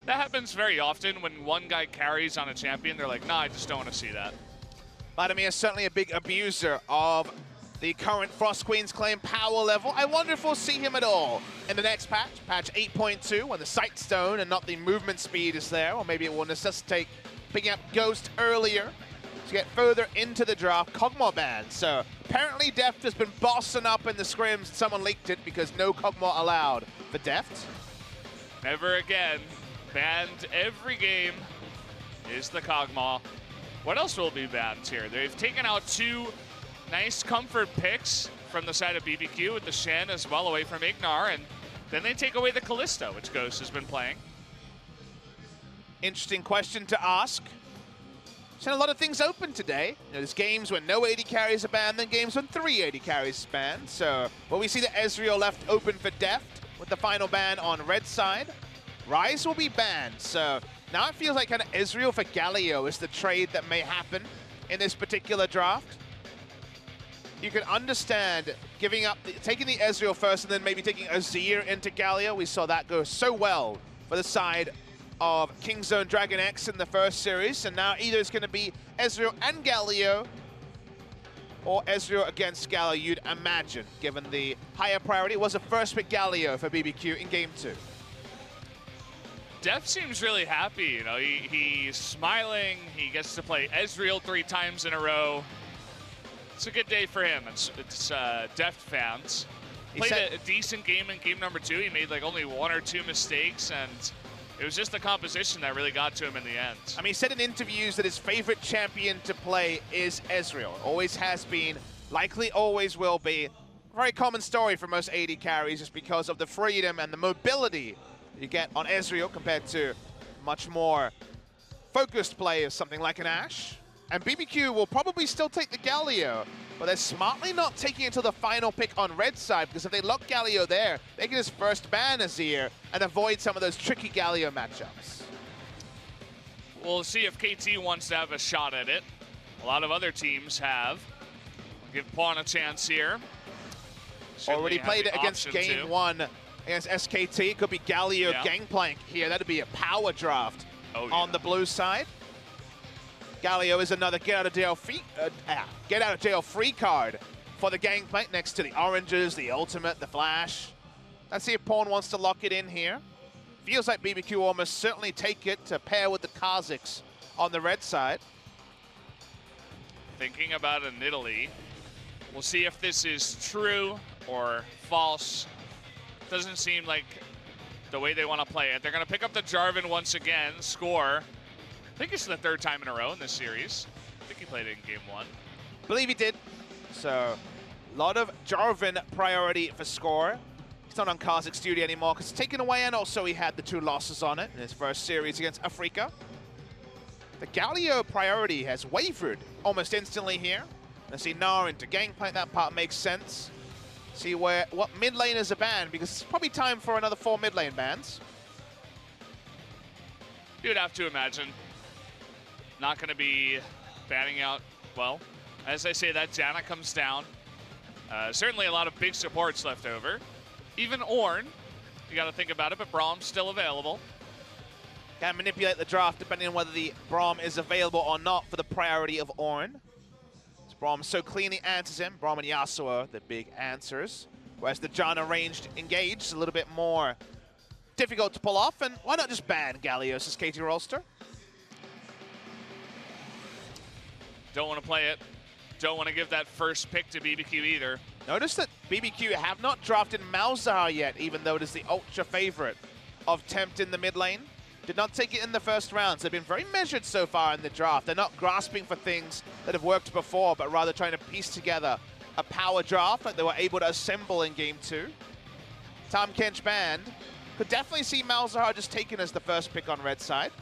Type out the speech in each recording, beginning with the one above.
That happens very often when one guy carries on a champion. They're like, nah, I just don't want to see that. Vladimir is certainly a big abuser of the current Frost Queen's claim power level. I wonder if we'll see him at all in the next patch, patch 8.2, when the Sight Stone and not the movement speed is there, or maybe it will necessitate picking up Ghost earlier to get further into the draft. Kog'Maw banned, so apparently Deft has been bossing up in the scrims. Someone leaked it because no Kog'Maw allowed for Deft. Never again. Banned every game is the Kog'Maw. What else will be banned here? They've taken out 2 nice comfort picks from the side of BBQ with the Shen as well away from Ignar, and then they take away the Kalista, which Ghost has been playing. Interesting question to ask. Seen a lot of things open today. You know, there's games when no AD carries are banned, then games when 3 AD carries are banned. So, well, we see that Ezreal left open for Deft with the final ban on red side. Ryze will be banned, so now it feels like kind of Ezreal for Galio is the trade that may happen in this particular draft. You can understand giving up, taking the Ezreal first and then maybe taking Azir into Galio. We saw that go so well for the side of Kingzone Dragon X in the first series, and now either it's going to be Ezreal and Galio, or Ezreal against Galio, you'd imagine, given the higher priority. It was a first pick Galio for BBQ in Game 2. Deft seems really happy, you know, he's smiling, he gets to play Ezreal 3 times in a row. It's a good day for him. It's Deft fans. Played a decent game in game number 2. He made like only 1 or 2 mistakes, and it was just the composition that really got to him in the end. I mean, he said in interviews that his favorite champion to play is Ezreal. Always has been, likely always will be. Very common story for most AD carries just because of the freedom and the mobility you get on Ezreal compared to much more focused players, something like an Ashe. And BBQ will probably still take the Galio, but they're smartly not taking it to the final pick on red side, because if they lock Galio there, they can just first ban Azir and avoid some of those tricky Galio matchups. We'll see if KT wants to have a shot at it. A lot of other teams have. We'll give Pawn a chance here. Already played it against Game 1 against SKT. Could be Galio Gangplank here. That'd be a power draft on the blue side. Galio is another get out of jail free card for the Gangplank next to the oranges, the ultimate, the flash. Let's see if Pawn wants to lock it in here. Feels like BBQ almost certainly take it to pair with the Kha'Zix on the red side. Thinking about an Italy. We'll see if this is true or false. Doesn't seem like the way they want to play it. They're going to pick up the Jarvan once again, score. I think it's the 3rd time in a row in this series. I think he played it in Game 1. Believe he did. So, a lot of Jarvan priority for score. He's not on Kha'Zix duty anymore because it's taken away, and also he had the 2 losses on it in his first series against Africa. The Galio priority has wavered almost instantly here. Let's see Gnar into Gangplank. That part makes sense. See what mid laners are banned, because it's probably time for another 4 mid lane bans. You'd have to imagine. Not going to be banning out, well, as I say that, Janna comes down. Certainly a lot of big supports left over. Even Ornn, you got to think about it, but Brahm's still available. Can manipulate the draft depending on whether the Braum is available or not for the priority of Ornn. Braum so cleanly answers him. Braum and Yasuo are the big answers. Whereas the Janna ranged engaged is a little bit more difficult to pull off. And why not just ban Galio's KT Rolster? Don't want to play it. Don't want to give that first pick to BBQ either. Notice that BBQ have not drafted Malzahar yet, even though it is the ultra favorite of Tempt in the mid lane. Did not take it in the first rounds. They've been very measured so far in the draft. They're not grasping for things that have worked before, but rather trying to piece together a power draft like they were able to assemble in Game 2. Tahm Kench banned. Could definitely see Malzahar just taken as the first pick on red side.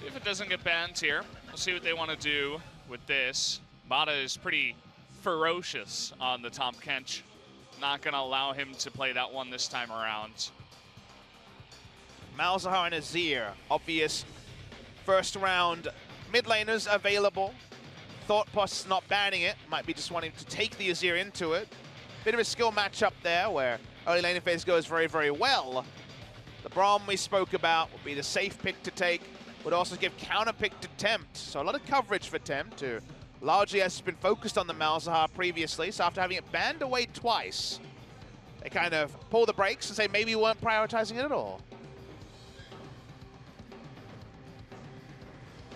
If it doesn't get banned here, we'll see what they want to do with this. Mata is pretty ferocious on the Tahm Kench. Not going to allow him to play that one this time around. Malzahar and Azir, obvious first round mid laners available. Thought process not banning it, might be just wanting to take the Azir into it. Bit of a skill matchup there where early laning phase goes very, very well The Braum we spoke about would be the safe pick to take. Would also give counter pick to Tempt. So a lot of coverage for Tempt, who largely has been focused on the Malzahar previously. So after having it banned away twice, they kind of pull the brakes and say maybe we weren't prioritizing it at all.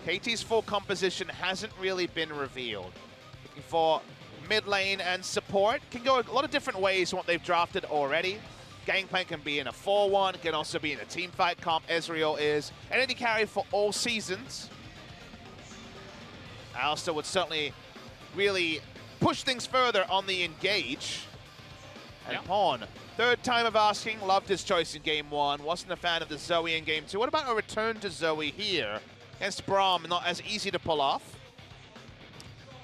KT's full composition hasn't really been revealed. Looking for mid lane and support. Can go a lot of different ways from what they've drafted already. Gangplank can be in a 4-1, can also be in a team fight comp. Ezreal is an AD carry for all seasons. Rolster would certainly really push things further on the engage. And Pawn, third time of asking, loved his choice in game 1, wasn't a fan of the Zoe in game 2. What about a return to Zoe here? Against Braum, not as easy to pull off.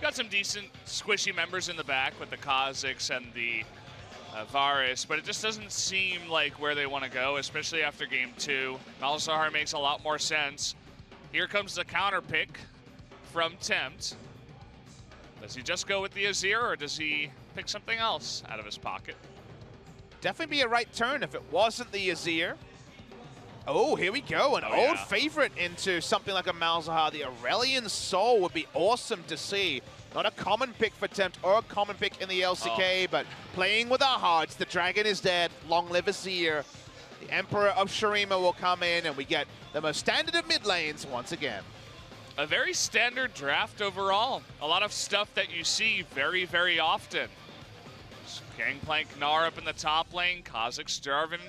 Got some decent squishy members in the back with the Kha'Zix and the Varus, but it just doesn't seem like where they want to go, especially after game 2. Malzahar makes a lot more sense. Here comes the counter pick from Tempt. Does he just go with the Azir, or does he pick something else out of his pocket? Definitely be a right turn if it wasn't the Azir. Oh, here we go. An old favorite into something like a Malzahar. The Aurelion Soul would be awesome to see. Not a common pick for Tempt or a common pick in the LCK, but playing with our hearts. The dragon is dead. Long live Azir. The Emperor of Shurima will come in, and we get the most standard of mid lanes once again. A very standard draft overall. A lot of stuff that you see very, very often. Gangplank Gnar up in the top lane. Kha'Zix Jarvan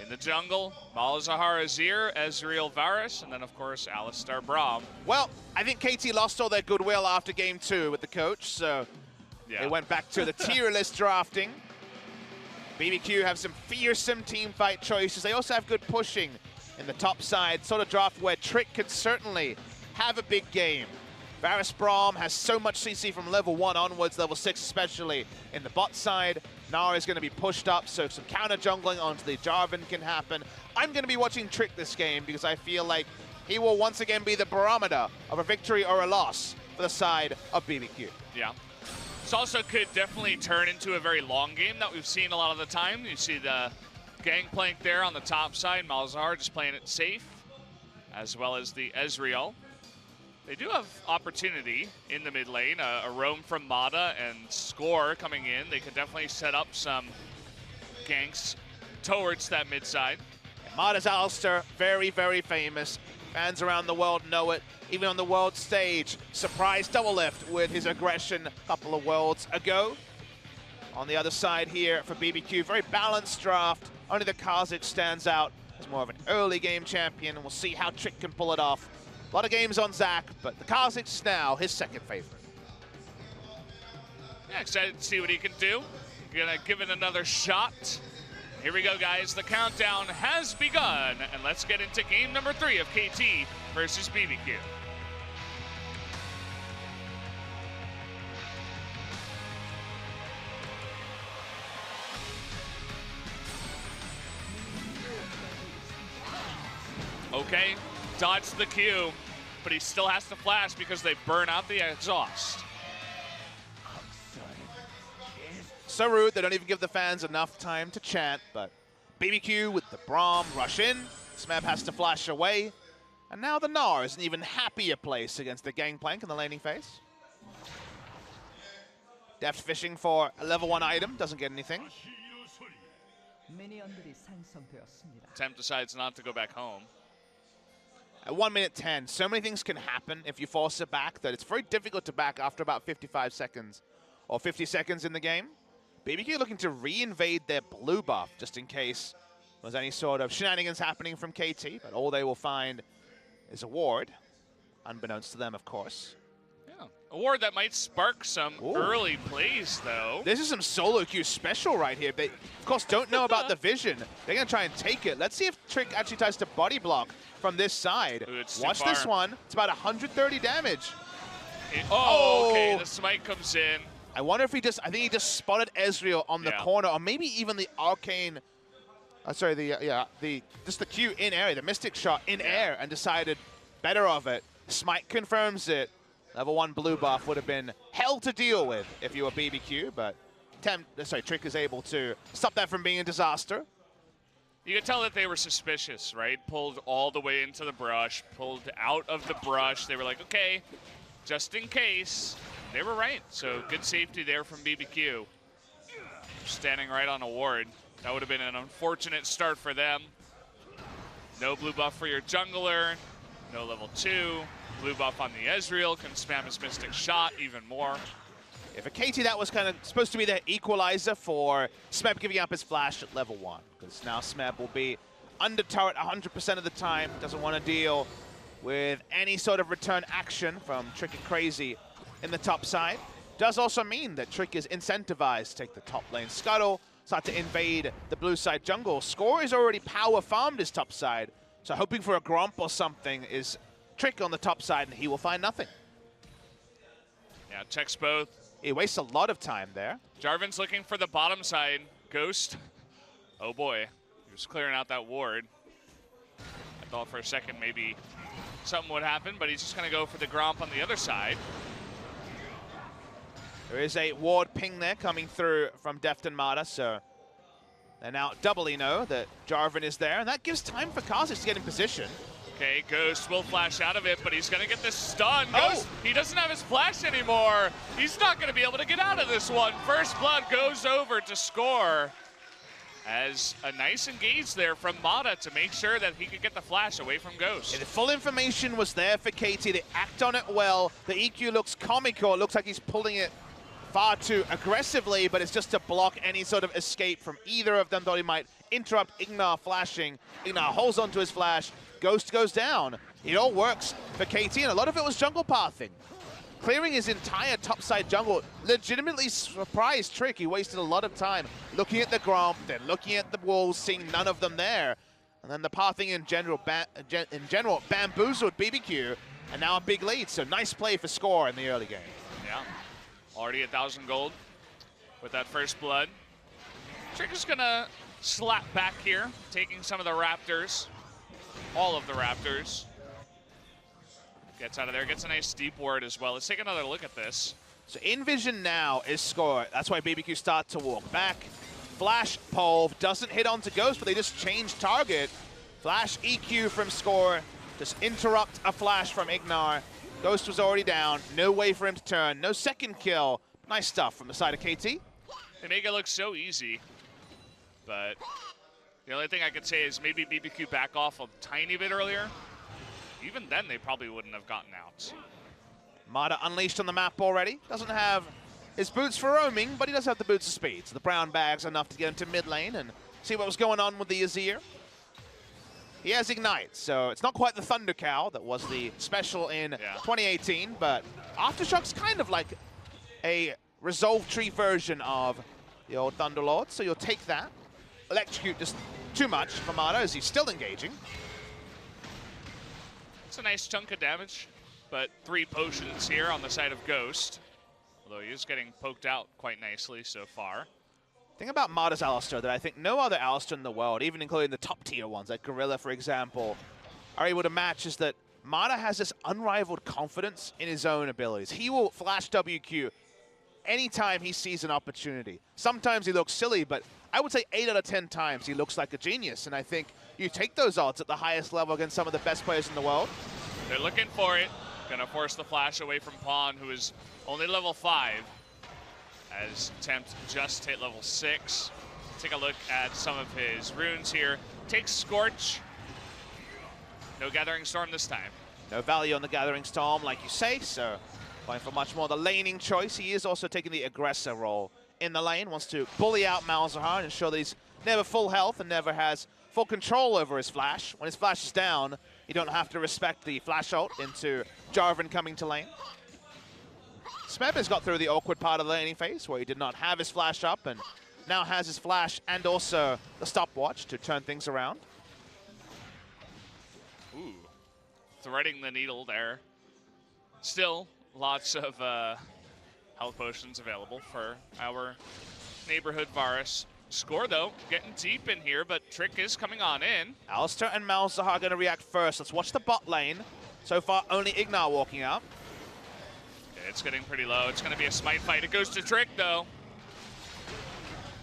in the jungle, Malzahar Azir, Ezreal Varus, and then of course Alistar Braum. Well, I think KT lost all their goodwill after game 2 with the coach, so they went back to the tier list drafting. BBQ have some fearsome team fight choices. They also have good pushing in the top side, sort of draft where Trick could certainly have a big game. Varus Braum has so much CC from level 1 onwards, level 6 especially in the bot side. Gnar is going to be pushed up, so some counter jungling onto the Jarvan can happen. I'm going to be watching Trick this game because I feel like he will once again be the barometer of a victory or a loss for the side of BBQ. Yeah. This also could definitely turn into a very long game that we've seen a lot of the time. You see the Gangplank there on the top side, Malzahar just playing it safe, as well as the Ezreal. They do have opportunity in the mid lane, a roam from Mata and Score coming in. They could definitely set up some ganks towards that mid side. Mata's Alistar, very, very famous. Fans around the world know it. Even on the world stage, surprise double lift with his aggression a couple of worlds ago. On the other side here for BBQ, very balanced draft. Only the Kha'Zix stands out as more of an early game champion, and we'll see how Trick can pull it off. A lot of games on Zach, but the Kha'Zix now his second favorite. Yeah, excited to see what he can do. Gonna give it another shot. Here we go, guys. The countdown has begun, and let's get into game number 3 of KT versus BBQ. Okay, dodge the Q, but he still has to flash because they burn out the exhaust. So rude, they don't even give the fans enough time to chant, but BBQ with the Braum rush in, Smeb has to flash away, and now the Gnar is an even happier place against the Gangplank in the laning phase. Deft fishing for a level 1 item, doesn't get anything. Tempt decides not to go back home. At 1 minute 10, so many things can happen if you force it back that it's very difficult to back after about 55 seconds or 50 seconds in the game. BBQ looking to re-invade their blue buff just in case there's any sort of shenanigans happening from KT, but all they will find is a ward, unbeknownst to them, of course. Yeah, a ward that might spark some early plays, though. This is some solo queue special right here. They, of course, don't know about the vision. They're going to try and take it. Let's see if Trick actually tries to body block from this side. Ooh, watch this one. It's about 130 damage. Okay, the smite comes in. I wonder if he just, I think he just spotted Ezreal on the corner, or maybe even the arcane, sorry, just the Q in area, the Mystic shot in air, and decided better of it. Smite confirms it. Level 1 blue buff would have been hell to deal with if you were BBQ, but Trick is able to stop that from being a disaster. You could tell that they were suspicious, right? Pulled all the way into the brush, pulled out of the brush. They were like, okay, just in case. They were right, so good safety there from BBQ. Standing right on a ward. That would have been an unfortunate start for them. No blue buff for your jungler, no level 2. Blue buff on the Ezreal, can spam his Mystic Shot even more. Yeah, for KT, that was kind of supposed to be the equalizer for Smeb giving up his flash at level 1. Because now Smeb will be under turret 100% of the time. Doesn't want to deal with any sort of return action from Trick and Crazy in the top side. Does also mean that Trick is incentivized to take the top lane scuttle, start to invade the blue side jungle. Score is already power farmed his top side. So hoping for a Gromp or something is Trick on the top side, and he will find nothing. Yeah, checks both. He wastes a lot of time there. Jarvan's looking for the bottom side. Ghost. Oh boy. He was clearing out that ward. I thought for a second maybe something would happen, but he's just going to go for the Gromp on the other side. There is a ward ping there coming through from Deft and Mata, so they now doubly know that Jarvan is there, and that gives time for Kha'Zix to get in position. Okay, Ghost will flash out of it, but he's going to get this stun. Oh. Ghost, he doesn't have his flash anymore. He's not going to be able to get out of this one. First blood goes over to Score. As a nice engage there from Mata to make sure that he could get the flash away from Ghost. Yeah, the full information was there for KT. They act on it well. The EQ looks comical. It looks like he's pulling it far too aggressively, but it's just to block any sort of escape from either of them. Thought he might interrupt Ignar flashing. Ignar holds onto his flash. Ghost goes down. It all works for KT, and a lot of it was jungle pathing. Clearing his entire topside jungle, legitimately surprised Trick. He wasted a lot of time looking at the Gromp, then looking at the walls, seeing none of them there. And then the pathing in general bamboozled BBQ, and now a big lead. So nice play for Score in the early game. Yeah, already 1,000 gold with that first blood. Trick is gonna slap back here, taking some of the Raptors. All of the Raptors. Gets out of there, gets a nice deep ward as well. Let's take another look at this. So in vision now is Score. That's why BBQ start to walk back. Flash pole doesn't hit onto Ghost, but they just change target. Flash EQ from Score. Just interrupt a flash from Ignar. Ghost was already down. No way for him to turn. No second kill. Nice stuff from the side of KT. They make it look so easy, but the only thing I could say is maybe BBQ back off a tiny bit earlier. Even then, they probably wouldn't have gotten out. Mata unleashed on the map already. Doesn't have his boots for roaming, but he does have the boots of speed. So the brown bag's enough to get into mid lane and see what was going on with the Azir. He has Ignite, so it's not quite the Thunder Cow that was the special in 2018, but Aftershock's kind of like a Resolve Tree version of the old Thunderlord, so you'll take that. Electrocute just too much for Mata as he's still engaging. It's a nice chunk of damage, but 3 potions here on the side of Ghost. Although he is getting poked out quite nicely so far. Thing about Mata's Alistar that I think no other Alistar in the world, even including the top tier ones like Gorilla, for example, are able to match is that Mata has this unrivaled confidence in his own abilities. He will flash WQ anytime he sees an opportunity. Sometimes he looks silly, but I would say 8 out of 10 times he looks like a genius. And I think you take those odds at the highest level against some of the best players in the world. They're looking for it. Gonna force the flash away from Pawn, who is only level 5. As Tempt just hit level 6. Take a look at some of his runes here. Takes Scorch. No Gathering Storm this time. No value on the Gathering Storm, like you say, so going for much more the laning choice. He is also taking the aggressor role in the lane. Wants to bully out Malzahar and ensure that he's never full health and never has full control over his flash. When his flash is down, you don't have to respect the flash ult into Jarvan coming to lane. Smeb has got through the awkward part of the laning phase where he did not have his flash up and now has his flash and also the stopwatch to turn things around. Ooh, threading the needle there. Still lots of health potions available for our neighborhood Varus. Score, though, getting deep in here, but Trick is coming on in. Alistar and Malzahar are going to react first. Let's watch the bot lane. So far, only Ignar walking out. Okay, it's getting pretty low. It's going to be a smite fight. It goes to Trick, though.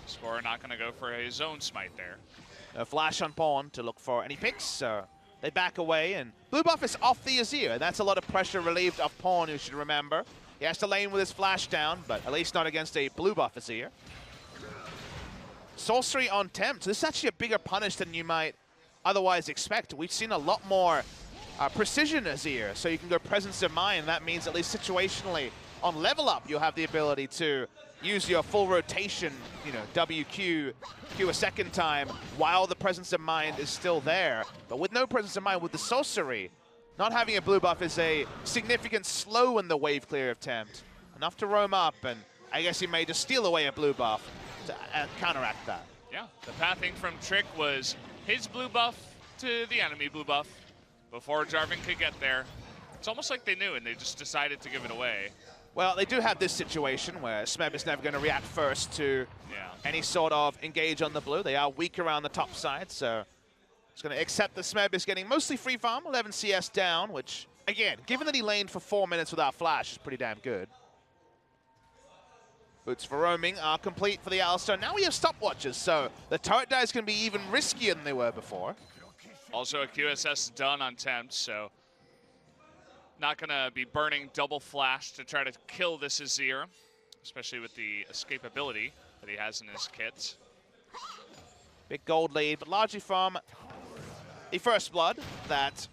Score not going to go for his own smite there. A flash on pawn to look for any picks, so they back away, and blue buff is off the Azir. That's a lot of pressure relieved off pawn, you should remember. He has to lane with his flash down, but at least not against a blue buff Azir. Sorcery on Tempt. This is actually a bigger punish than you might otherwise expect. We've seen a lot more precision Azir, so you can go Presence of Mind. That means at least situationally on level up, you'll have the ability to use your full rotation, you know, WQ, Q a second time while the Presence of Mind is still there. But with no Presence of Mind, with the Sorcery, not having a blue buff is a significant slow in the wave clear of Tempt. Enough to roam up, and I guess he may just steal away a blue buff to counteract that. Yeah, the pathing from Trick was his blue buff to the enemy blue buff before Jarvan could get there. It's almost like they knew and they just decided to give it away. Well, they do have this situation where Smeb is never going to react first to any sort of engage on the blue. They are weak around the top side, so it's going to accept that Smeb is getting mostly free farm, 11 CS down, which, again, given that he laned for 4 minutes without flash, is pretty damn good. Boots for roaming are complete for the Alistar. Now we have stopwatches, so the turret dives can be even riskier than they were before. Also a QSS done on Tempt, so not going to be burning double flash to try to kill this Azir, especially with the escapability that he has in his kit. Big gold lead, but largely from the first blood that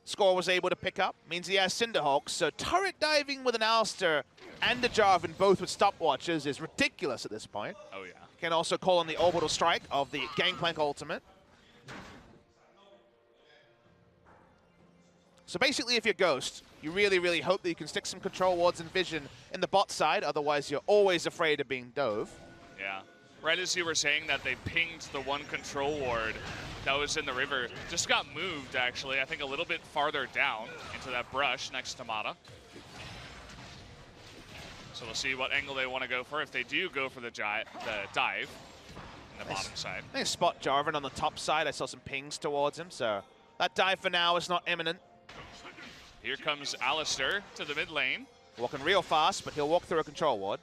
Score was able to pick up. Means he has Cinderhawk, so turret diving with an Alistar and a Jarvan both with stopwatches is ridiculous at this point. Oh yeah. Can also call on the orbital strike of the Gangplank ultimate. So basically, if you're Ghost, you really, really hope that you can stick some control wards and vision in the bot side, otherwise you're always afraid of being dove. Yeah. Right as you were saying that, they pinged the one control ward that was in the river. Just got moved, actually, I think a little bit farther down into that brush next to Mata. So we'll see what angle they want to go for. If they do go for the dive in the bottom side. I think spot Jarvan on the top side. I saw some pings towards him, so that dive for now is not imminent. Here comes Alistar to the mid lane. Walking real fast, but he'll walk through a control ward.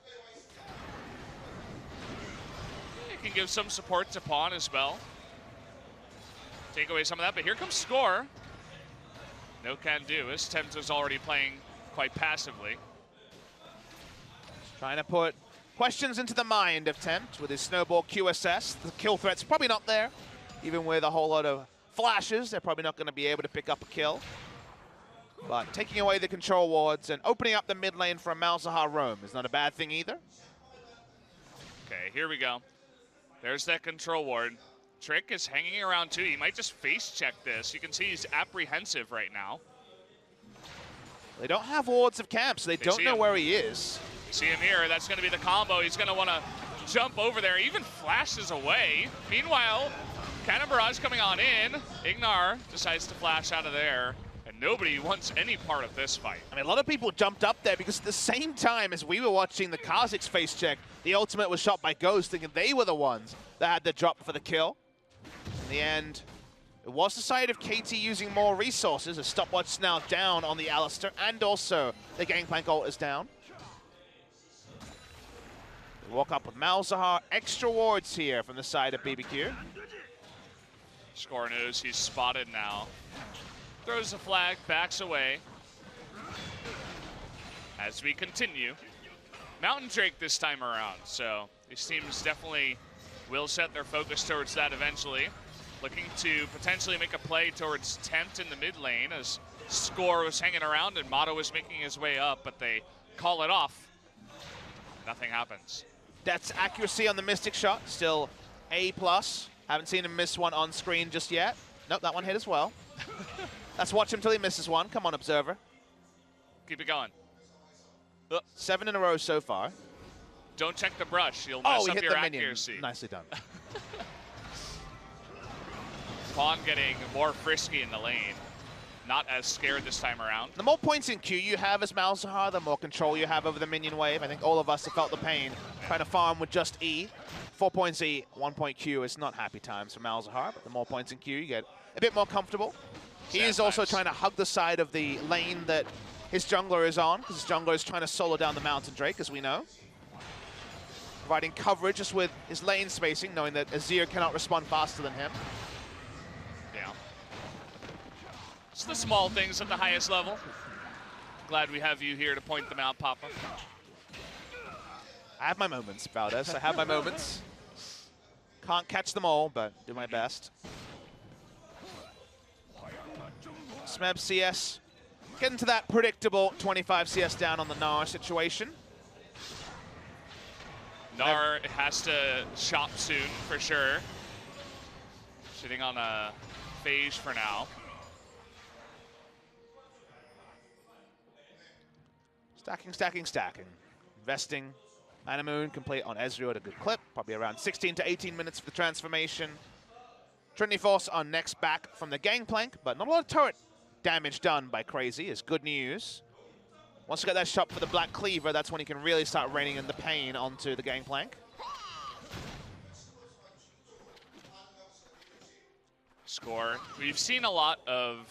He can give some support to Pawn as well. Take away some of that, but here comes Score. No can do, as Tempt is already playing quite passively. Trying to put questions into the mind of Tempt with his snowball QSS. The kill threat's probably not there. Even with a whole lot of flashes, they're probably not going to be able to pick up a kill. But taking away the control wards and opening up the mid lane for a Malzahar roam is not a bad thing either. Okay, here we go. There's that control ward. Trick is hanging around too. He might just face check this. You can see he's apprehensive right now. They don't have wards of camp, so they don't know where he is. You see him here. That's going to be the combo. He's going to want to jump over there. Even flashes away. Meanwhile, Cannon Barrage coming on in. Ignar decides to flash out of there. And nobody wants any part of this fight. I mean, a lot of people jumped up there because at the same time as we were watching the Kha'Zix face check, the ultimate was shot by Ghost, thinking they were the ones that had the drop for the kill. In the end, it was the side of KT using more resources. A stopwatch now down on the Alistar, and also the Gangplank ult is down. They walk up with Malzahar. Extra wards here from the side of BBQ. Score knows he's spotted now. Throws the flag, backs away. As we continue. Mountain Drake this time around, so these teams definitely will set their focus towards that eventually. Looking to potentially make a play towards Tempt in the mid lane as Score was hanging around and Mata was making his way up, but they call it off. Nothing happens. That's accuracy on the Mystic shot, still A+. Haven't seen him miss one on screen just yet. Nope, that one hit as well. Let's watch him till he misses one. Come on, Observer. Keep it going. 7 in a row so far. Don't check the brush. You'll mess up your accuracy. Minion. Nicely done. Pawn getting more frisky in the lane. Not as scared this time around. The more points in Q you have as Malzahar, the more control you have over the minion wave. I think all of us have felt the pain trying to farm with just E. 4 points E, 1 point Q is not happy times for Malzahar, but the more points in Q, you get a bit more comfortable. He is also trying to hug the side of the lane that his jungler is on, because his jungler is trying to solo down the Mountain Drake, as we know. providing coverage just with his lane spacing, knowing that Azir cannot respond faster than him. Yeah. It's the small things at the highest level. Glad we have you here to point them out, Papa. I have my moments, Valdez. I have my moments. Can't catch them all, but do my best. Smeb CS getting to that predictable 25 CS down on the Gnar situation. Gnar has to shop soon, for sure. Sitting on a phase for now. Stacking, stacking, stacking. Investing. Moon complete on Ezreal at a good clip. Probably around 16 to 18 minutes for the transformation. Trinity Force are next back from the gangplank, but not a lot of turret damage done by Crazy is good news. Once you get that shot for the Black Cleaver, that's when he can really start raining in the pain onto the gangplank. Score. We've seen a lot of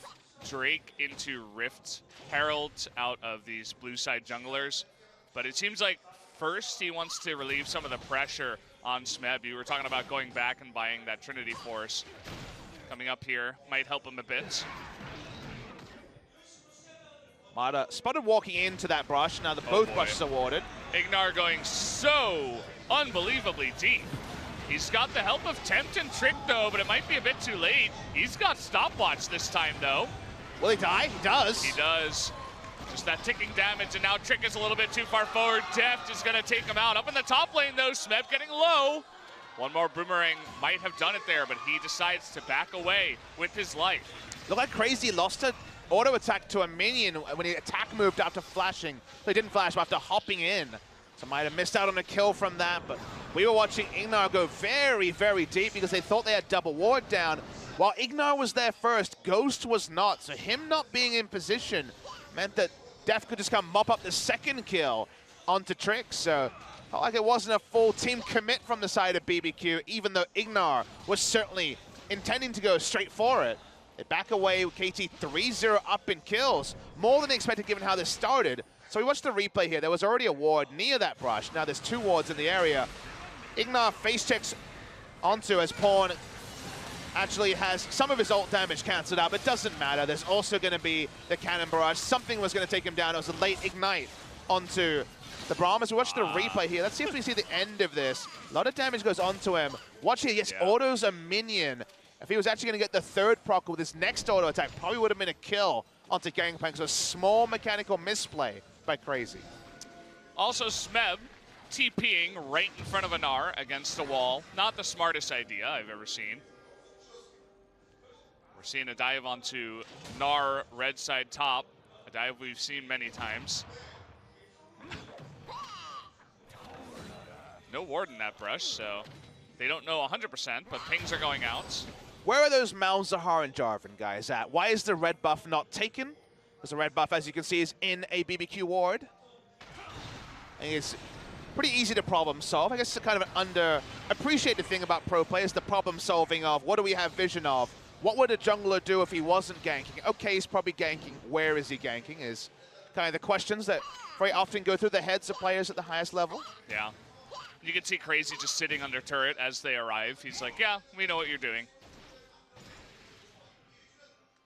Drake into Rift Heralds out of these blue side junglers, but it seems like first he wants to relieve some of the pressure on Smeb. You were talking about going back and buying that Trinity Force. Coming up here might help him a bit. Mata spotted walking into that brush. Now the both brushes are warded. Ignar going so unbelievably deep. He's got the help of Tempt and Trick though, but it might be a bit too late. He's got stopwatch this time though. Will he die? He does. He does. Just that ticking damage, and now Trick is a little bit too far forward. Deft is going to take him out. Up in the top lane though, Smeb getting low. One more boomerang might have done it there, but he decides to back away with his life. Look like Crazy lost an auto attack to a minion when he attack moved after flashing. So he didn't flash after hopping in. So might have missed out on a kill from that, but we were watching Ignar go very, very deep because they thought they had double ward down. While Ignar was there first, Ghost was not. So him not being in position meant that Def could just come mop up the second kill onto Trick. So felt like it wasn't a full team commit from the side of BBQ, even though Ignar was certainly intending to go straight for it. They back away with KT 3-0 up in kills, more than expected given how this started. So we watched the replay here. There was already a ward near that brush. Now there's two wards in the area. Ignar face checks onto as Pawn actually has some of his ult damage cancelled out, but it doesn't matter. There's also going to be the cannon barrage. Something was going to take him down. It was a late ignite onto the Braum. As we watch the replay here, let's see if we see the end of this. A lot of damage goes onto him. Watch here, yes, autos a minion. If he was actually going to get the third proc with his next auto attack, probably would have been a kill onto Gangplank. So a small mechanical misplay by Crazy. Also Smeb TPing right in front of a Gnar against the wall. Not the smartest idea I've ever seen. We're seeing a dive onto Gnar red side top. A dive we've seen many times. No ward in that brush, so they don't know 100%, but pings are going out. Where are those Malzahar and Jarvan guys at? Why is the red buff not taken? Because the red buff, as you can see, is in a BBQ ward. And it's pretty easy to problem solve. I guess it's kind of an underappreciated thing about pro players, the problem solving of what do we have vision of? What would a jungler do if he wasn't ganking? Okay, he's probably ganking. Where is he ganking is kind of the questions that very often go through the heads of players at the highest level. Yeah. You can see Crazy just sitting under turret as they arrive. He's like, yeah, we know what you're doing.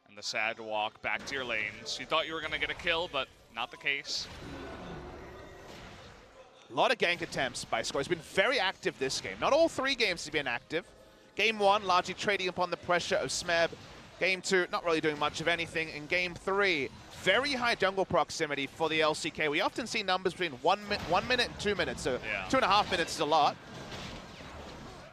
And the sad walk back to your lanes. You thought you were going to get a kill, but not the case. A lot of gank attempts by Score. He's been very active this game. Not all three games have been active. Game 1, largely trading upon the pressure of Smeb. Game 2, not really doing much of anything. In Game 3, very high jungle proximity for the LCK. We often see numbers between 1 minute and 2 minutes, so 2.5 minutes is a lot.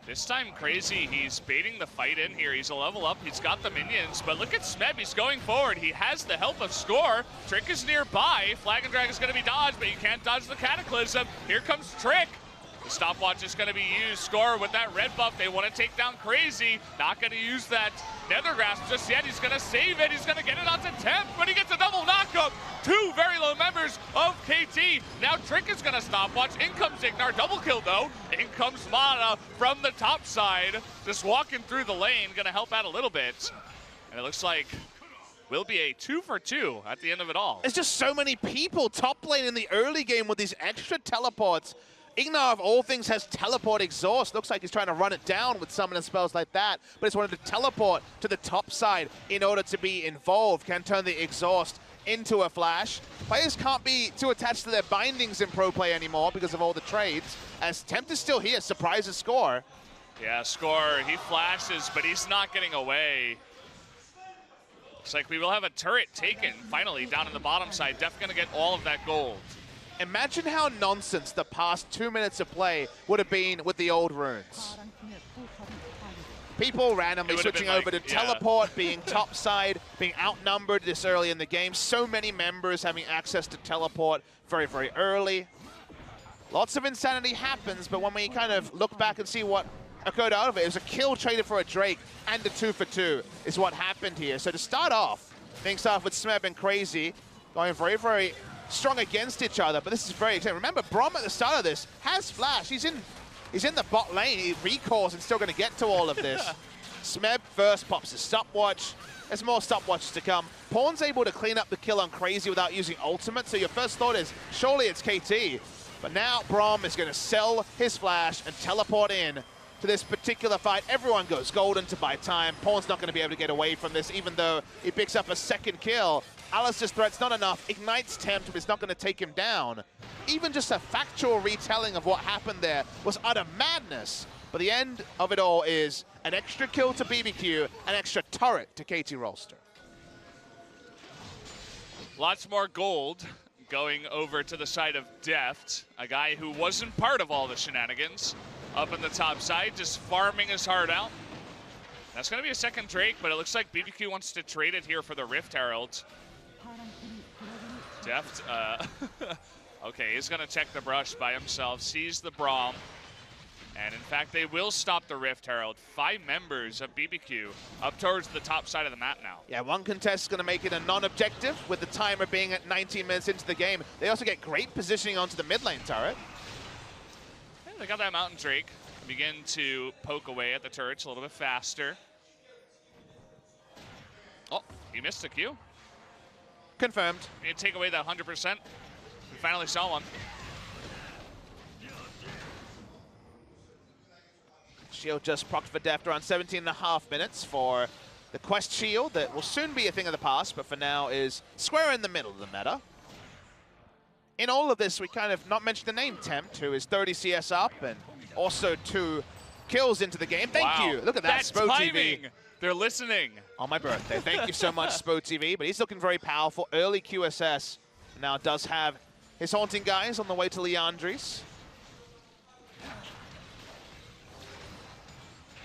This time Crazy, he's baiting the fight in here. He's a level up, he's got the minions, but look at Smeb, he's going forward. He has the help of Score. Trick is nearby. Flag and Drag is gonna be dodged, but you can't dodge the Cataclysm. Here comes Trick. The stopwatch is going to be used. Score with that red buff. They want to take down Crazy. Not going to use that Nether Grasp just yet. He's going to save it. He's going to get it onto Temp, but he gets a double knockup. Two very low members of KT. Now Trick is going to stopwatch. In comes Ignar. Double kill, though. In comes Mana from the top side. Just walking through the lane. Going to help out a little bit. And it looks like will be a 2 for 2 at the end of it all. There's just so many people top lane in the early game with these extra teleports. Ignar, of all things, has teleport exhaust. Looks like he's trying to run it down with summoning spells like that, but he's wanted to teleport to the top side in order to be involved. Can turn the exhaust into a flash. Players can't be too attached to their bindings in pro play anymore because of all the trades, as Tempt is still here, surprises Score. Yeah, Score, he flashes, but he's not getting away. Looks like we will have a turret taken, finally, down in the bottom side. Def gonna get all of that gold. Imagine how nonsense the past 2 minutes of play would have been with the old runes. People randomly switching over to teleport, being topside, being outnumbered this early in the game. So many members having access to teleport very, very early. Lots of insanity happens, but when we kind of look back and see what occurred out of it, it was a kill traded for a Drake and a 2-for-2 is what happened here. So to start off, things start with Smeb and Crazy going very, very strong against each other, but this is very exciting. Remember, Brom at the start of this has flash. He's in the bot lane. He recalls and still going to get to all of this. Smeb first pops his stopwatch. There's more stopwatches to come. Pawn's able to clean up the kill on Crazy without using ultimate, so your first thought is, surely it's KT. But now Brom is going to sell his flash and teleport in to this particular fight. Everyone goes golden to buy time. Pawn's not going to be able to get away from this, even though he picks up a second kill. Alistair's threat's not enough. Ignites Tempt, but it's not going to take him down. Even just a factual retelling of what happened there was utter madness. But the end of it all is an extra kill to BBQ, an extra turret to KT Rolster. Lots more gold going over to the side of Deft, a guy who wasn't part of all the shenanigans. Up in the top side, just farming his heart out. That's going to be a second Drake, but it looks like BBQ wants to trade it here for the Rift Herald. Deft, okay, he's going to check the brush by himself, sees the Braum, and in fact, they will stop the Rift Herald. 5 members of BBQ up towards the top side of the map now. Yeah, one contest is going to make it a non-objective, with the timer being at 19 minutes into the game. They also get great positioning onto the mid lane turret. Yeah, they got that Mountain Drake. Begin to poke away at the turrets a little bit faster. Oh, he missed the Q. Confirmed. Need to take away that 100%. We finally saw one. Shield just procced for Deft around 17.5 minutes for the quest shield that will soon be a thing of the past, but for now is square in the middle of the meta. In all of this, we kind of not mentioned the name Tempt, who is 30 CS up and also 2 kills into the game. Thank you. Look at that, Spo TV. They're listening. On my birthday. Thank you so much, Spo TV. But he's looking very powerful. Early QSS. Now does have his Haunting guys on the way to Leandri's.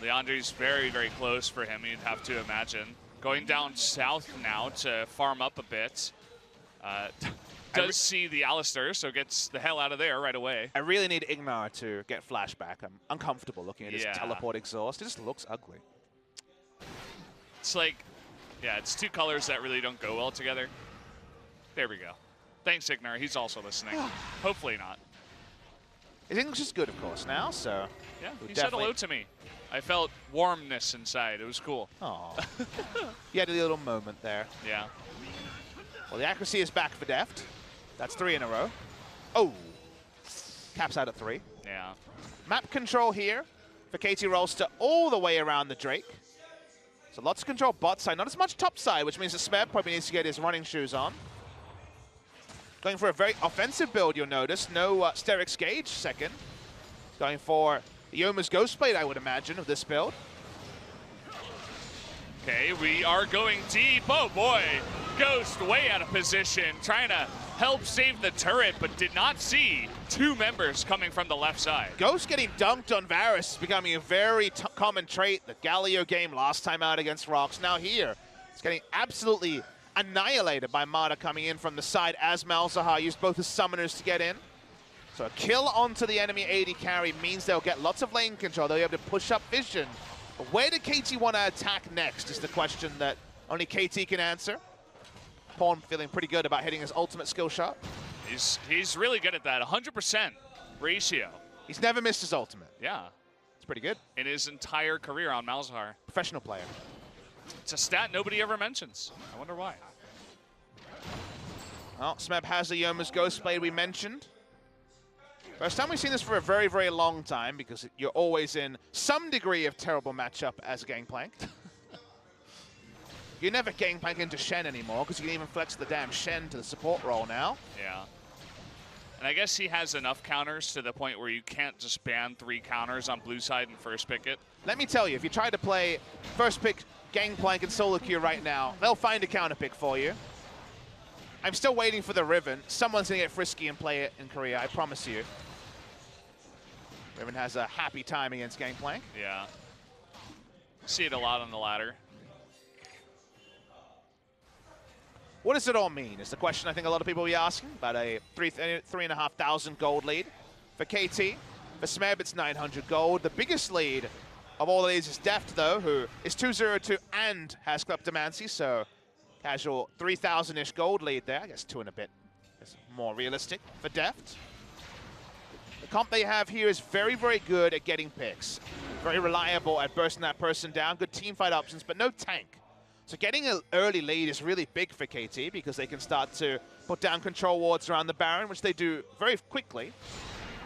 Leandri's very, very close for him, you'd have to imagine. Going down south now to farm up a bit. Does see the Alistair, so gets the hell out of there right away. I really need Ignar to get flashback. I'm uncomfortable looking at his teleport exhaust. It just looks ugly. It's like, yeah, it's 2 colors that really don't go well together. There we go. Thanks, Ignar. He's also listening. Hopefully not. His English is good, of course, now, so... Yeah, he said hello to me. I felt warmness inside. It was cool. Oh, you had a little moment there. Yeah. Well, the accuracy is back for Deft. That's 3 in a row. Oh, caps out at 3. Yeah. Map control here for KT Rolster all the way around the Drake. So lots of control bot side, not as much top side, which means that Smeb probably needs to get his running shoes on. Going for a very offensive build, you'll notice. No Sterix Gauge second. Going for Yoma's Ghostblade, I would imagine, of this build. Okay, we are going deep. Oh boy, Ghost way out of position, trying to help save the turret, but did not see 2 members coming from the left side. Ghost getting dunked on Varus is becoming a very common trait. The Galio game last time out against Rocks. Now here, it's getting absolutely annihilated by Mata coming in from the side as Malzahar used both his summoners to get in. So a kill onto the enemy AD carry means they'll get lots of lane control. They'll be able to push up vision. But where do KT want to attack next is the question that only KT can answer. Pawn feeling pretty good about hitting his ultimate skill shot. He's really good at that, 100% ratio. He's never missed his ultimate. Yeah. It's pretty good. In his entire career on Malzahar. Professional player. It's a stat nobody ever mentions. I wonder why. Well, Smeb has the Yoma's Ghostblade we mentioned. First time we've seen this for a very, very long time because you're always in some degree of terrible matchup as a Gangplank. You never Gangplank into Shen anymore because you can even flex the damn Shen to the support role now. Yeah. And I guess he has enough counters to the point where you can't just ban 3 counters on blue side and first pick it. Let me tell you, if you try to play first pick Gangplank and solo queue right now, they'll find a counter pick for you. I'm still waiting for the Riven. Someone's going to get frisky and play it in Korea, I promise you. Riven has a happy time against Gangplank. Yeah. See it a lot on the ladder. What does it all mean is the question I think a lot of people will be asking. About a 3,500 gold lead for KT. For Smeb, it's 900 gold. The biggest lead of all of these is Deft, though, who is 202 and has Kleptomancy, so casual 3,000-ish gold lead there. I guess 2 and a bit is more realistic for Deft. The comp they have here is very, very good at getting picks. Very reliable at bursting that person down. Good teamfight options, but no tank. So getting an early lead is really big for KT because they can start to put down control wards around the Baron, which they do very quickly.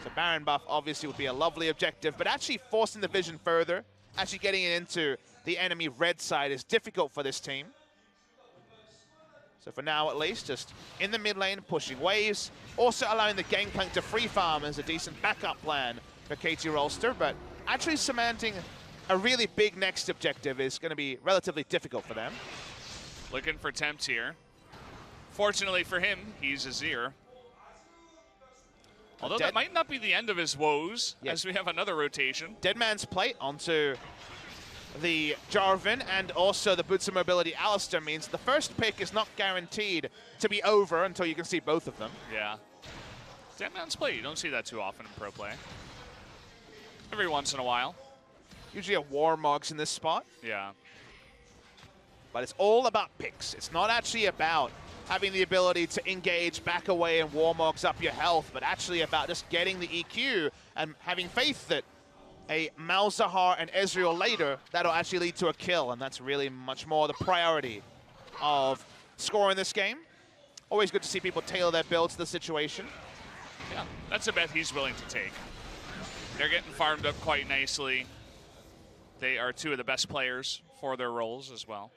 So Baron buff obviously would be a lovely objective, but actually forcing the vision further, actually getting it into the enemy red side is difficult for this team. So for now at least, just in the mid lane, pushing waves, also allowing the Gangplank to free farm as a decent backup plan for KT Rolster, but actually cementing a really big next objective is going to be relatively difficult for them. Looking for Tempt here. Fortunately for him, he's Azir. Although that might not be the end of his woes, as we have another rotation. Dead Man's Plate onto the Jarvan and also the Boots of Mobility Alistar means the first pick is not guaranteed to be over until you can see both of them. Yeah. Dead Man's Plate, you don't see that too often in pro play. Every once in a while. Usually a Warmogs in this spot. Yeah. But it's all about picks. It's not actually about having the ability to engage, back away, and Warmogs up your health, but actually about just getting the EQ and having faith that a Malzahar and Ezreal later, that'll actually lead to a kill, and that's really much more the priority of scoring this game. Always good to see people tailor their builds to the situation. Yeah, that's a bet he's willing to take. They're getting farmed up quite nicely. They are 2 of the best players for their roles as well.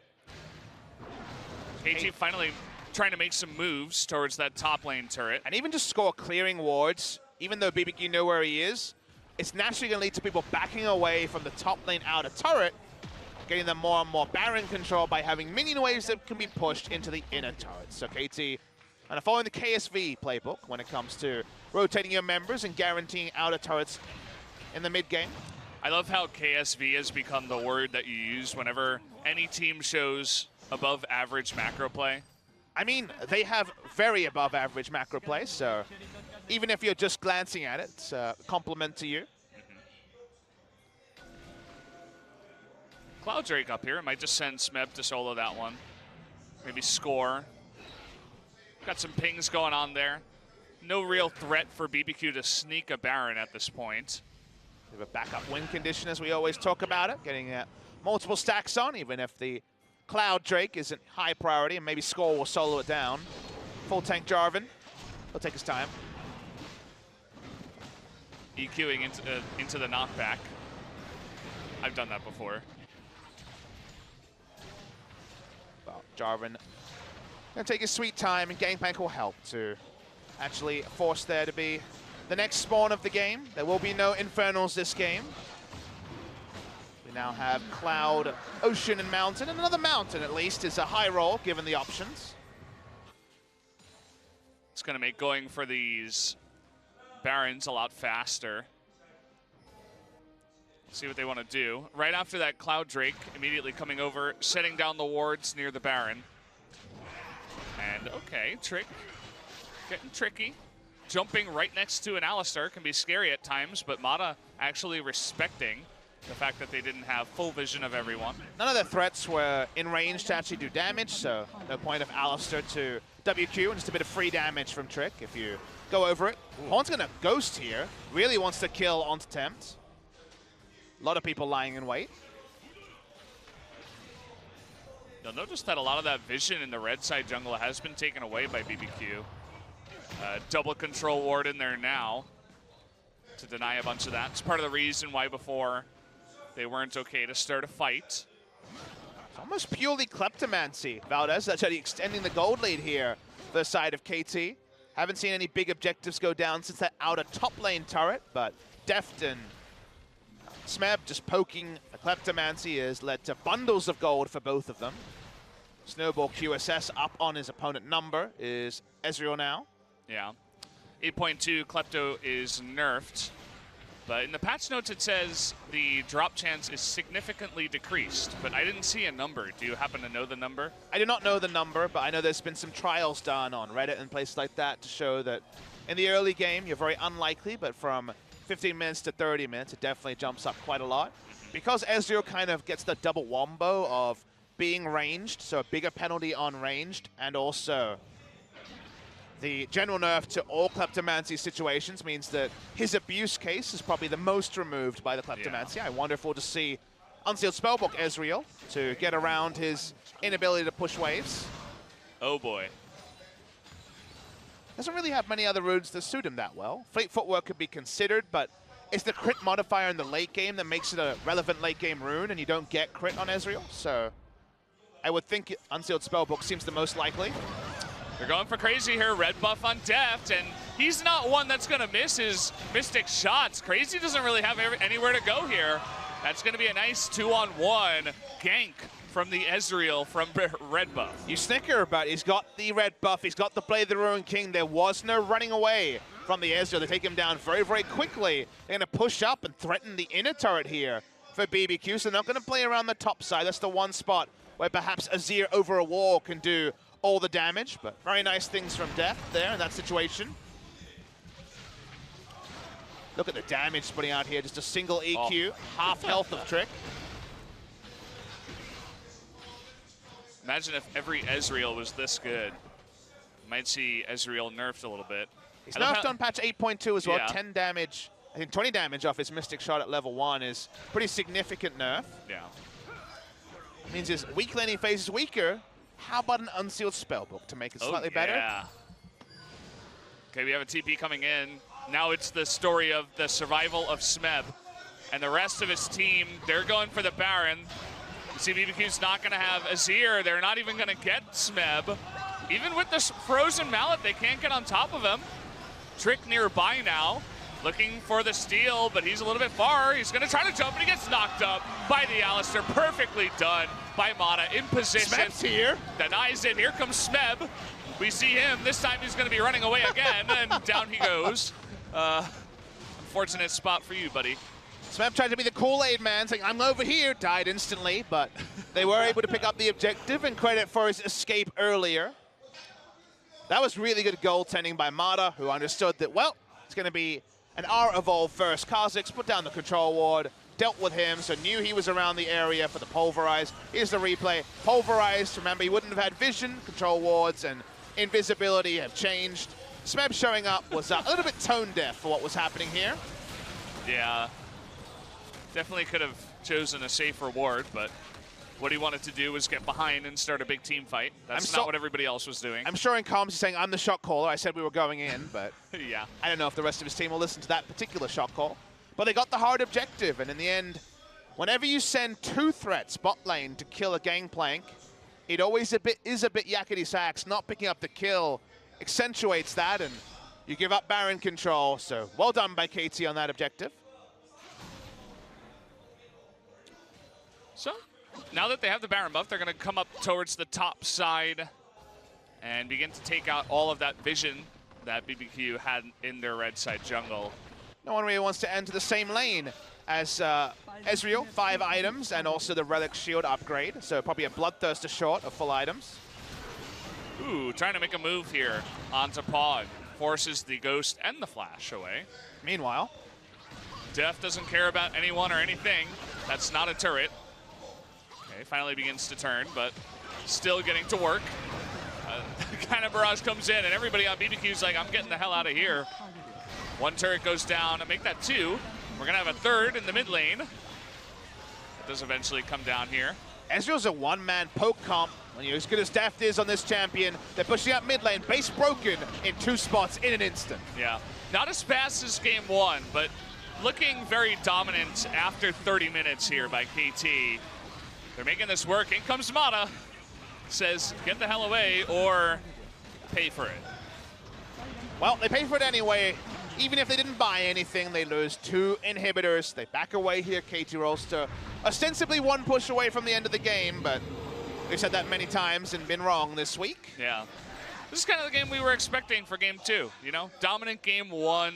KT finally trying to make some moves towards that top lane turret. And even just score clearing wards, even though BBQ know where he is, it's naturally going to lead to people backing away from the top lane outer turret, getting them more and more Baron control by having minion waves that can be pushed into the inner turrets. So KT and following the KSV playbook when it comes to rotating your members and guaranteeing outer turrets in the mid game. I love how KSV has become the word that you use whenever any team shows above average macro play. I mean, they have very above average macro play, so even if you're just glancing at it, it's a compliment to you. Cloud Drake up here. It might just send Smeb to solo that one. Maybe score. Got some pings going on there. No real threat for BBQ to sneak a Baron at this point. We have a backup win condition, as we always talk about it, getting multiple stacks on, even if the Cloud Drake isn't high priority, and maybe Score will solo it down. Full tank Jarvan. He'll take his time. EQing into the knockback. I've done that before. Well, Jarvan gonna take his sweet time, and Gangplank will help to actually force there to be the next spawn of the game. There will be no Infernals this game. We now have Cloud, Ocean, and Mountain, and another Mountain at least is a high roll given the options. It's going to make going for these Barons a lot faster. See what they want to do. Right after that, Cloud Drake immediately coming over, setting down the wards near the Baron. And okay, Trick getting tricky. Jumping right next to an Alistar can be scary at times, but Mata actually respecting the fact that they didn't have full vision of everyone. None of the threats were in range to actually do damage, so no point of Alistar to WQ, and just a bit of free damage from Trick if you go over it. Horn's gonna Ghost here, really wants to kill onto Tempt. A lot of people lying in wait. You'll notice that a lot of that vision in the red side jungle has been taken away by BBQ. Double control ward in there now. to deny a bunch of that. It's part of the reason why before they weren't okay to start a fight. It's almost purely kleptomancy. Valdez actually extending the gold lead here for the side of KT. Haven't seen any big objectives go down since that outer top lane turret, but Deft and Smeb just poking the kleptomancy has led to bundles of gold for both of them. Snowball QSS up on his opponent number is Ezreal now. Yeah. 8.2 Klepto is nerfed, but in the patch notes it says the drop chance is significantly decreased, but I didn't see a number. Do you happen to know the number? I do not know the number, but I know there's been some trials done on Reddit and places like that to show that in the early game you're very unlikely, but from 15 minutes to 30 minutes it definitely jumps up quite a lot. Because Ezreal kind of gets the double wombo of being ranged, so a bigger penalty on ranged, and also the general nerf to all kleptomancy situations means that his abuse case is probably the most removed by the kleptomancy. Yeah. I wonder if we'll just see Unsealed Spellbook Ezreal to get around his inability to push waves. Oh boy. Doesn't really have many other runes that suit him that well. Fleet Footwork could be considered, but it's the crit modifier in the late game that makes it a relevant late game rune, and you don't get crit on Ezreal, so I would think Unsealed Spellbook seems the most likely. They're going for crazy here. Red buff on Deft, and he's not one that's going to miss his Mystic shots. Crazy doesn't really have anywhere to go here. That's going to be a nice 2-on-1 gank from the Ezreal from red buff. You snicker, but he's got the red buff. He's got the Blade of the Ruined King. There was no running away from the Ezreal. They take him down very, very quickly. They're going to push up and threaten the inner turret here for BBQ, so they're not going to play around the top side. That's the one spot where perhaps Azir over a wall can do all the damage, but very nice things from Deft there in that situation. Look at the damage splitting out here, just a single EQ, half health of Trick. Imagine if every Ezreal was this good. Might see Ezreal nerfed a little bit. He's nerfed on patch 8.2 as well, Yeah. 10 damage. I think 20 damage off his Mystic Shot at level 1 is pretty significant nerf. Yeah. Means his weak laning phase is weaker. How about an Unsealed Spellbook to make it slightly better? Yeah. Okay, we have a TP coming in. Now it's the story of the survival of Smeb. And the rest of his team, they're going for the Baron. You see, BBQ's not going to have Azir. They're not even going to get Smeb. Even with this frozen mallet, they can't get on top of him. Trick nearby now, looking for the steal, but he's a little bit far. He's going to try to jump, and he gets knocked up by the Alistar. Perfectly done by Mana in position. Smeb's here. Denies it. Here comes Smeb. We see him. This time he's going to be running away again, and down he goes. Unfortunate spot for you, buddy. Smeb tried to be the Kool-Aid man, saying, I'm over here, died instantly, but they were able to pick up the objective, and credit for his escape earlier. That was really good goaltending by Mata, who understood that, well, it's going to be an R-Evolve first. Kha'Zix put down the control ward, dealt with him, so knew he was around the area for the Pulverize. Here's the replay. Pulverized, remember, he wouldn't have had vision. Control wards and invisibility have changed. Smeb showing up was a little bit tone deaf for what was happening here. Yeah. Definitely could have chosen a safer ward, but what he wanted to do was get behind and start a big team fight. That's not what everybody else was doing. I'm sure in comms he's saying, I'm the shot caller. I said we were going in, but yeah. I don't know if the rest of his team will listen to that particular shot call. But they got the hard objective, and in the end, whenever you send 2 threats bot lane to kill a gangplank, it always is a bit yakety sax. Not picking up the kill accentuates that, and you give up Baron control. So well done by KT on that objective. So now that they have the Baron buff, they're going to come up towards the top side and begin to take out all of that vision that BBQ had in their red side jungle. No one really wants to enter the same lane as Ezreal, 5 items, and also the Relic Shield upgrade. So probably a Bloodthirster short of full items. Ooh, trying to make a move here onto Pog. Forces the Ghost and the Flash away. Meanwhile, Deft doesn't care about anyone or anything. That's not a turret. Okay, finally begins to turn, but still getting to work. Kind of barrage comes in, and everybody on BBQ's like, I'm getting the hell out of here. 1 turret goes down, and make that 2. We're going to have a 3rd in the mid lane. It does eventually come down here. Ezreal's a one-man poke comp. When you're as good as Deft is on this champion, they're pushing up mid lane, base broken in 2 spots in an instant. Yeah, not as fast as game 1, but looking very dominant after 30 minutes here by KT. They're making this work. In comes Mata. Says, get the hell away or pay for it. Well, they pay for it anyway. Even if they didn't buy anything, they lose 2 inhibitors. They back away here, KT Rolster. Ostensibly 1 push away from the end of the game, but we've said that many times and been wrong this week. Yeah. This is kind of the game we were expecting for game 2, you know? Dominant game 1.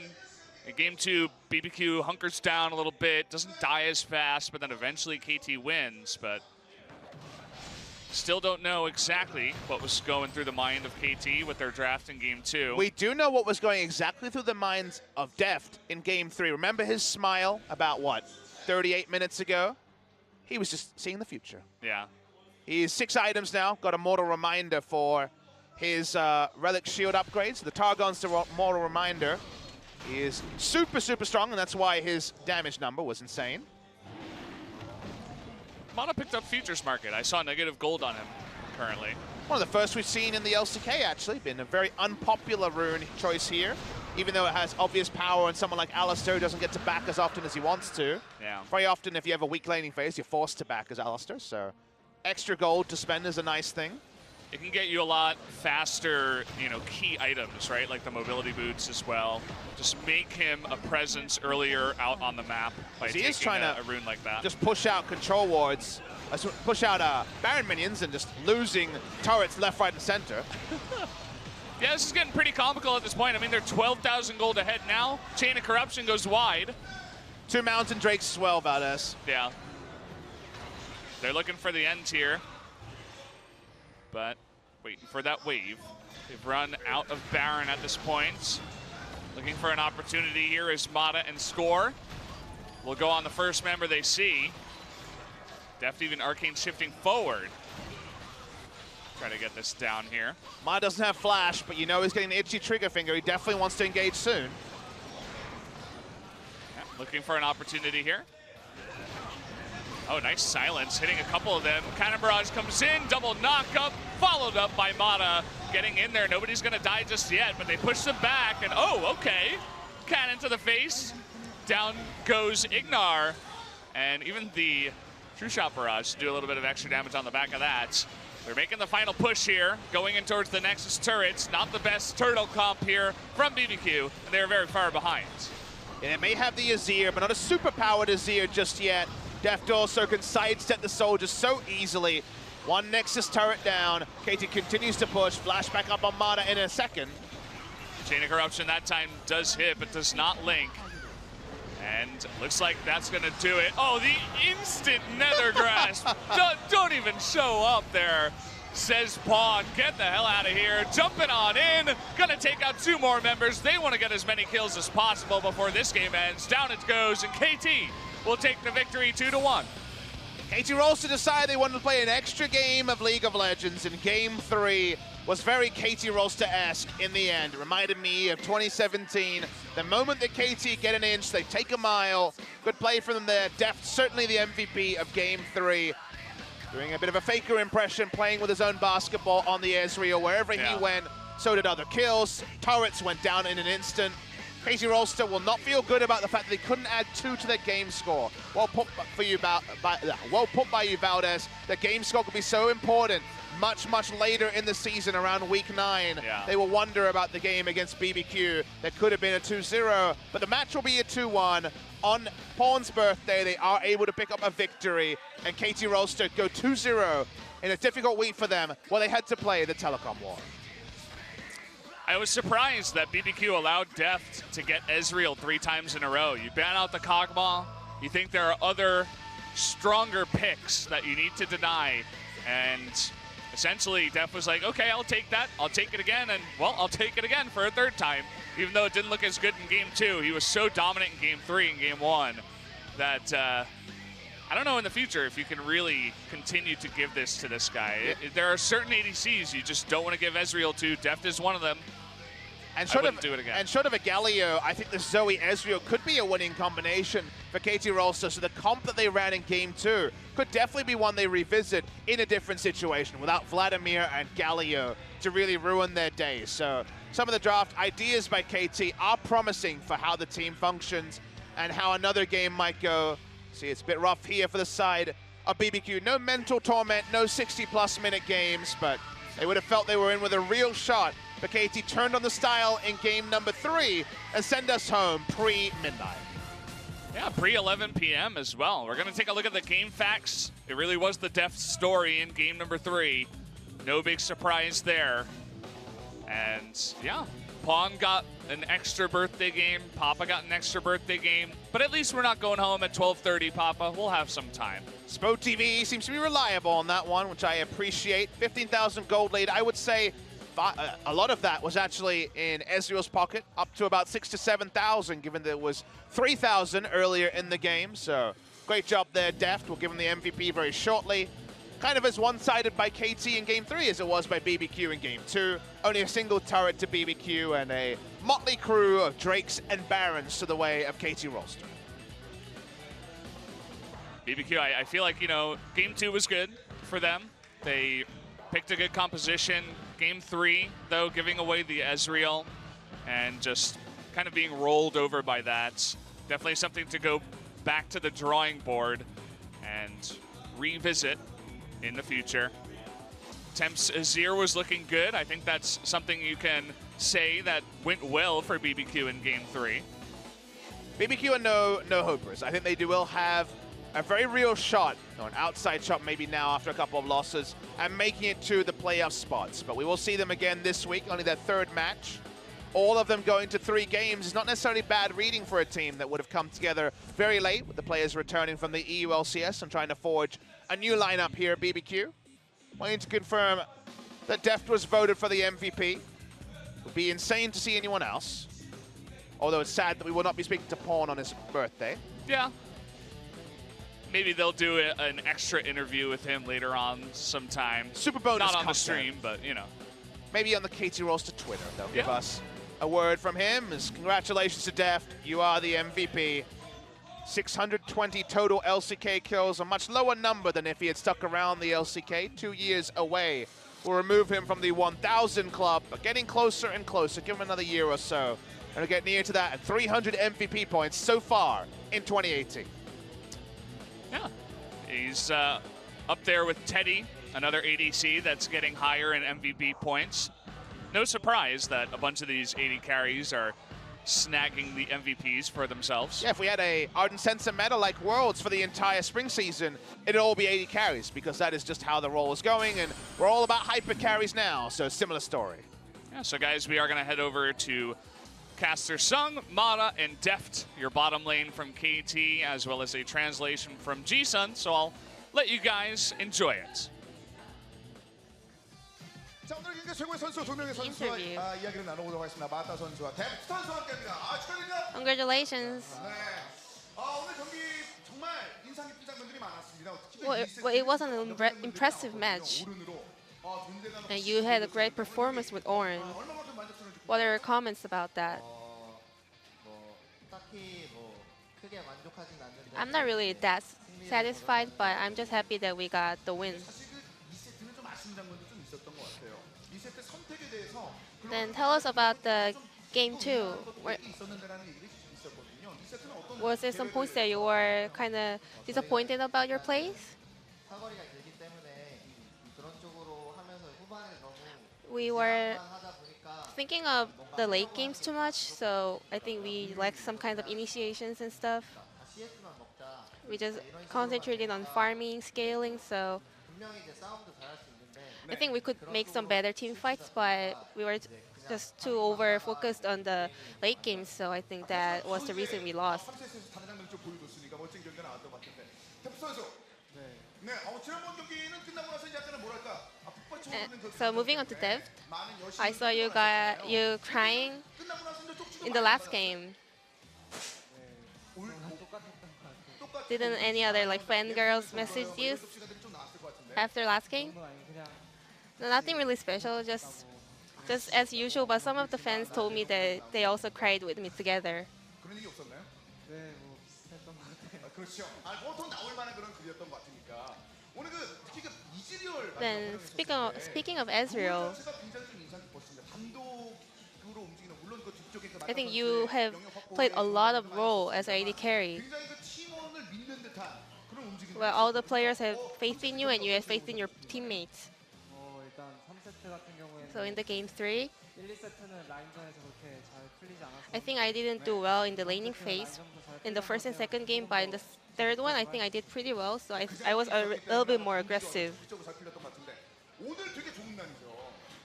In game 2, BBQ hunkers down a little bit, doesn't die as fast, but then eventually KT wins, but still don't know exactly what was going through the mind of KT with their draft in game 2. We do know what was going exactly through the minds of Deft in game 3. Remember his smile about, what, 38 minutes ago? He was just seeing the future. Yeah. He's 6 items now, got a Mortal Reminder for his Relic Shield upgrades. The Targon's the Mortal Reminder. He is super, super strong, and that's why his damage number was insane. Mata picked up Futures Market. I saw negative gold on him currently. One of the first we've seen in the LCK, actually. Been a very unpopular rune choice here, even though it has obvious power and someone like Alistar doesn't get to back as often as he wants to. Yeah. Very often, if you have a weak laning phase, you're forced to back as Alistar, so extra gold to spend is a nice thing. It can get you a lot faster, you know, key items, right? Like the mobility boots as well. Just make him a presence earlier out on the map by taking a rune like that. Just push out control wards, push out Baron minions and just losing turrets left, right, and center. Yeah, this is getting pretty comical at this point. I mean, they're 12,000 gold ahead now. Chain of Corruption goes wide. 2 Mountain Drakes as well, Valdez. Yeah. They're looking for the end here, but waiting for that wave. They've run out of Baron at this point. Looking for an opportunity here is Mata and Score. Will go on the first member they see. Deft even Arcane shifting forward. Try to get this down here. Mata doesn't have flash, but you know he's getting an itchy trigger finger. He definitely wants to engage soon. Yeah, looking for an opportunity here. Oh, nice silence, hitting a couple of them. Cannon Barrage comes in, double knockup, followed up by Mata. Getting in there, nobody's gonna die just yet, but they push them back, and oh, okay. Cannon to the face, down goes Ignar. And even the True Shot Barrage to do a little bit of extra damage on the back of that. They're making the final push here, going in towards the Nexus turrets. Not the best turtle comp here from BBQ, and they're very far behind. And it may have the Azir, but not a super-powered Azir just yet. Deft also can sidestep the soldiers so easily. 1 Nexus turret down. KT continues to push. Flash back up on Mata in a second. Chain of Corruption that time does hit, but does not link. And looks like that's gonna do it. Oh, the instant Nether Grasp. don't even show up there, says Pawn. Get the hell out of here. Jumping on in. Gonna take out 2 more members. They want to get as many kills as possible before this game ends. Down it goes, and KT will take the victory 2-1. KT Rolster decided they wanted to play an extra game of League of Legends, and game 3 was very KT Rolster-esque in the end. It reminded me of 2017. The moment that KT get an inch, they take a mile. Good play from them there. Deft, certainly the MVP of game 3. Doing a bit of a Faker impression, playing with his own basketball on the Ezreal. Wherever he went, so did other kills. Turrets went down in an instant. KT Rolster will not feel good about the fact that they couldn't add 2 to their game score. Well put by you, Valdez. The game score could be so important much, much later in the season, around week 9. Yeah. They will wonder about the game against BBQ. That could have been a 2-0, but the match will be a 2-1. On Pawn's birthday, they are able to pick up a victory, and KT Rolster go 2-0 in a difficult week for them, where they had to play the Telecom War. I was surprised that BBQ allowed Deft to get Ezreal 3 times in a row. You ban out the Kog'Maw, you think there are other stronger picks that you need to deny, and essentially Deft was like, okay, I'll take that, I'll take it again, and well, I'll take it again for a 3rd time. Even though it didn't look as good in game 2, he was so dominant in game 3 and game 1 that I don't know in the future if you can really continue to give this to this guy. There are certain ADCs you just don't want to give Ezreal to. Deft is one of them. And I wouldn't do it again. And short of a Galio, I think the Zoe Ezreal could be a winning combination for KT Rolster. So the comp that they ran in game 2 could definitely be one they revisit in a different situation without Vladimir and Galio to really ruin their day. So some of the draft ideas by KT are promising for how the team functions. and how another game might go. See, it's a bit rough here for the side of BBQ. No mental torment, no 60-plus minute games, but they would have felt they were in with a real shot. But KT turned on the style in game number 3 and send us home pre-midnight. Yeah, pre-11 p.m. as well. We're going to take a look at the game facts. It really was the Deft story in game number 3. No big surprise there. And yeah, Pong got an extra birthday game. Papa got an extra birthday game. But at least we're not going home at 12:30, Papa. We'll have some time. Spo TV seems to be reliable on that one, which I appreciate. 15,000 gold lead. I would say a lot of that was actually in Ezreal's pocket, up to about 6,000 to 7,000, given that it was 3,000 earlier in the game. So great job there, Deft. We'll give him the MVP very shortly. Kind of as one-sided by KT in game 3 as it was by BBQ in game 2. Only a single turret to BBQ and a motley crew of Drakes and Barons to the way of KT Rolster. BBQ, I feel like, you know, game 2 was good for them. They picked a good composition. Game 3, though, giving away the Ezreal and just kind of being rolled over by that. Definitely something to go back to the drawing board and revisit in the future. Temp's Azir was looking good. I think that's something you can say that went well for BBQ in game 3. BBQ are no hopers. I think they will have a very real shot, or an outside shot maybe now after a couple of losses, and making it to the playoff spots. But we will see them again this week, only their 3rd match. All of them going to 3 games is not necessarily bad reading for a team that would have come together very late, with the players returning from the EU LCS and trying to forge a new lineup here at BBQ. Waiting to confirm that Deft was voted for the MVP. It would be insane to see anyone else. Although it's sad that we will not be speaking to Pawn on his birthday. Yeah. Maybe they'll do an extra interview with him later on sometime. Super bonus Not on content. the stream, but, you know. Maybe on the KT Rolster Twitter, they'll give us a word from him. Congratulations to Deft. You are the MVP. 620 total LCK kills, a much lower number than if he had stuck around the LCK. 2 years away will remove him from the 1,000 club, but getting closer and closer. Give him another year or so, and we'll get near to that. 300 MVP points so far in 2018. Yeah, he's up there with Teddy, another ADC that's getting higher in MVP points. No surprise that a bunch of these AD carries are snagging the MVPs for themselves. Yeah, if we had a Ardent Sensor meta like Worlds for the entire spring season, it'd all be 80 carries, because that is just how the role is going, and we're all about hyper carries now, so similar story. Yeah, so guys, we are going to head over to Caster Sung, Mata, and Deft, your bottom lane from KT, as well as a translation from G-Sun, so I'll let you guys enjoy it. 자, 오늘 경기 최고의 선수 두 명의 선수와 이야기를 나눠보도록 하겠습니다. 마타 선수와 뎁 선수와 함께합니다. 축하드립니다. Congratulations. 네. 오늘 경기 정말 인상 깊은 장면들이 많았습니다. Well, it was an impressive match. And you had a great performance with Orange. What are your comments about that? I'm not really that satisfied, but I'm just happy that we got the win. Then tell us about the game 2. Was there some points that you were kind of disappointed about your plays? We were thinking of the late games too much, so I think we lacked some kind of initiations and stuff. We just concentrated on farming, scaling, so I think we could make some better team fights, but we were just too over-focused on the late games, so I think that was the reason we lost. So moving on to Deft, I saw you crying in the last game. Didn't any other fangirls message you after last game? No, nothing really special, just as usual, but some of the fans told me that they also cried with me together. Then, speaking of Ezreal, I think you have played a lot of role as AD carry, 굉장히 그 팀원을 믿는 듯한 그런 움직임. where all the players have faith in you and you have faith in your teammates. 일단 3세트 같은 경우에는 So in the game 3, 1, 2세트는 라인전에서 그렇게 잘 풀리지 않았어요. I think I didn't do well in the laning phase in the first and second game, but in the third one, I think I did pretty well. So I was a little bit more aggressive. 적극적으로 잘 풀렸던 것 같은데 오늘 되게 좋은 날이죠.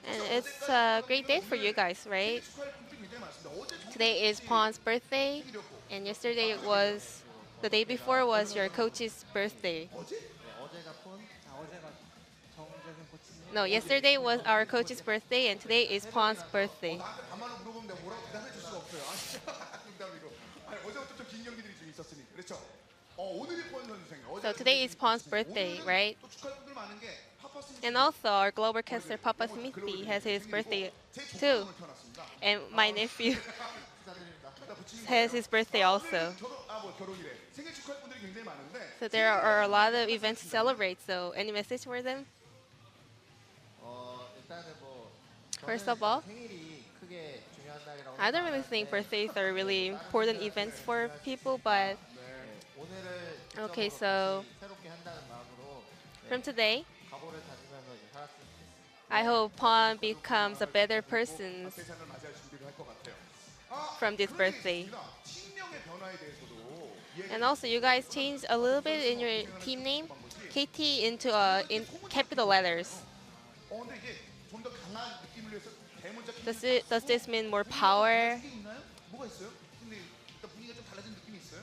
And it's a great day for you guys, right? 축하할 분들이 굉장히 많습니다. 어제 Today is Pawn's birthday, and yesterday was, the day before was your coach's birthday. 어제가 정재승 코치님. No, yesterday was our coach's birthday, and today is Pawn's birthday. 나한테 반말로 물어보면 내가 뭐라고 대답해 줄 수가 없어요. 농담이고. 아니, 어제부터 좀 긴 경기들이 좀 있었으니. 그렇죠. 오늘이 폰 선수 생일. So today is Pawn's birthday, right? 또 축하할 분들 많은 게 파파 스미스 And also, our global caster Papa Smithy has his birthday too, 태어났습니다. and my nephew has his birthday also. 결혼이래. 생일 축하할 분들이 굉장히 많은데 So there are a lot of events to celebrate. So any message for them? 일단은 뭐 First of all, 생일이 크게 중요한 날이라고 I don't really think birthdays are really important events for people, but 오늘을 okay, so 새롭게 한다는 마음으로 from today, 각오를 다지면서 이제 살았으면 좋겠습니다. I hope Pawn becomes a better person 세상을 맞이할 준비를 할 것 같아요. from this birthday. 팀명의 변화에 대해서도 And also, you guys changed a little bit in your team name, KT into in capital letters. 근데 이게 좀 더 강한 느낌을 위해서 대문자 Does this mean more power? 있나요? 뭐가 있어요? 근데 일단 분위기가 좀 달라진 느낌이 있어요?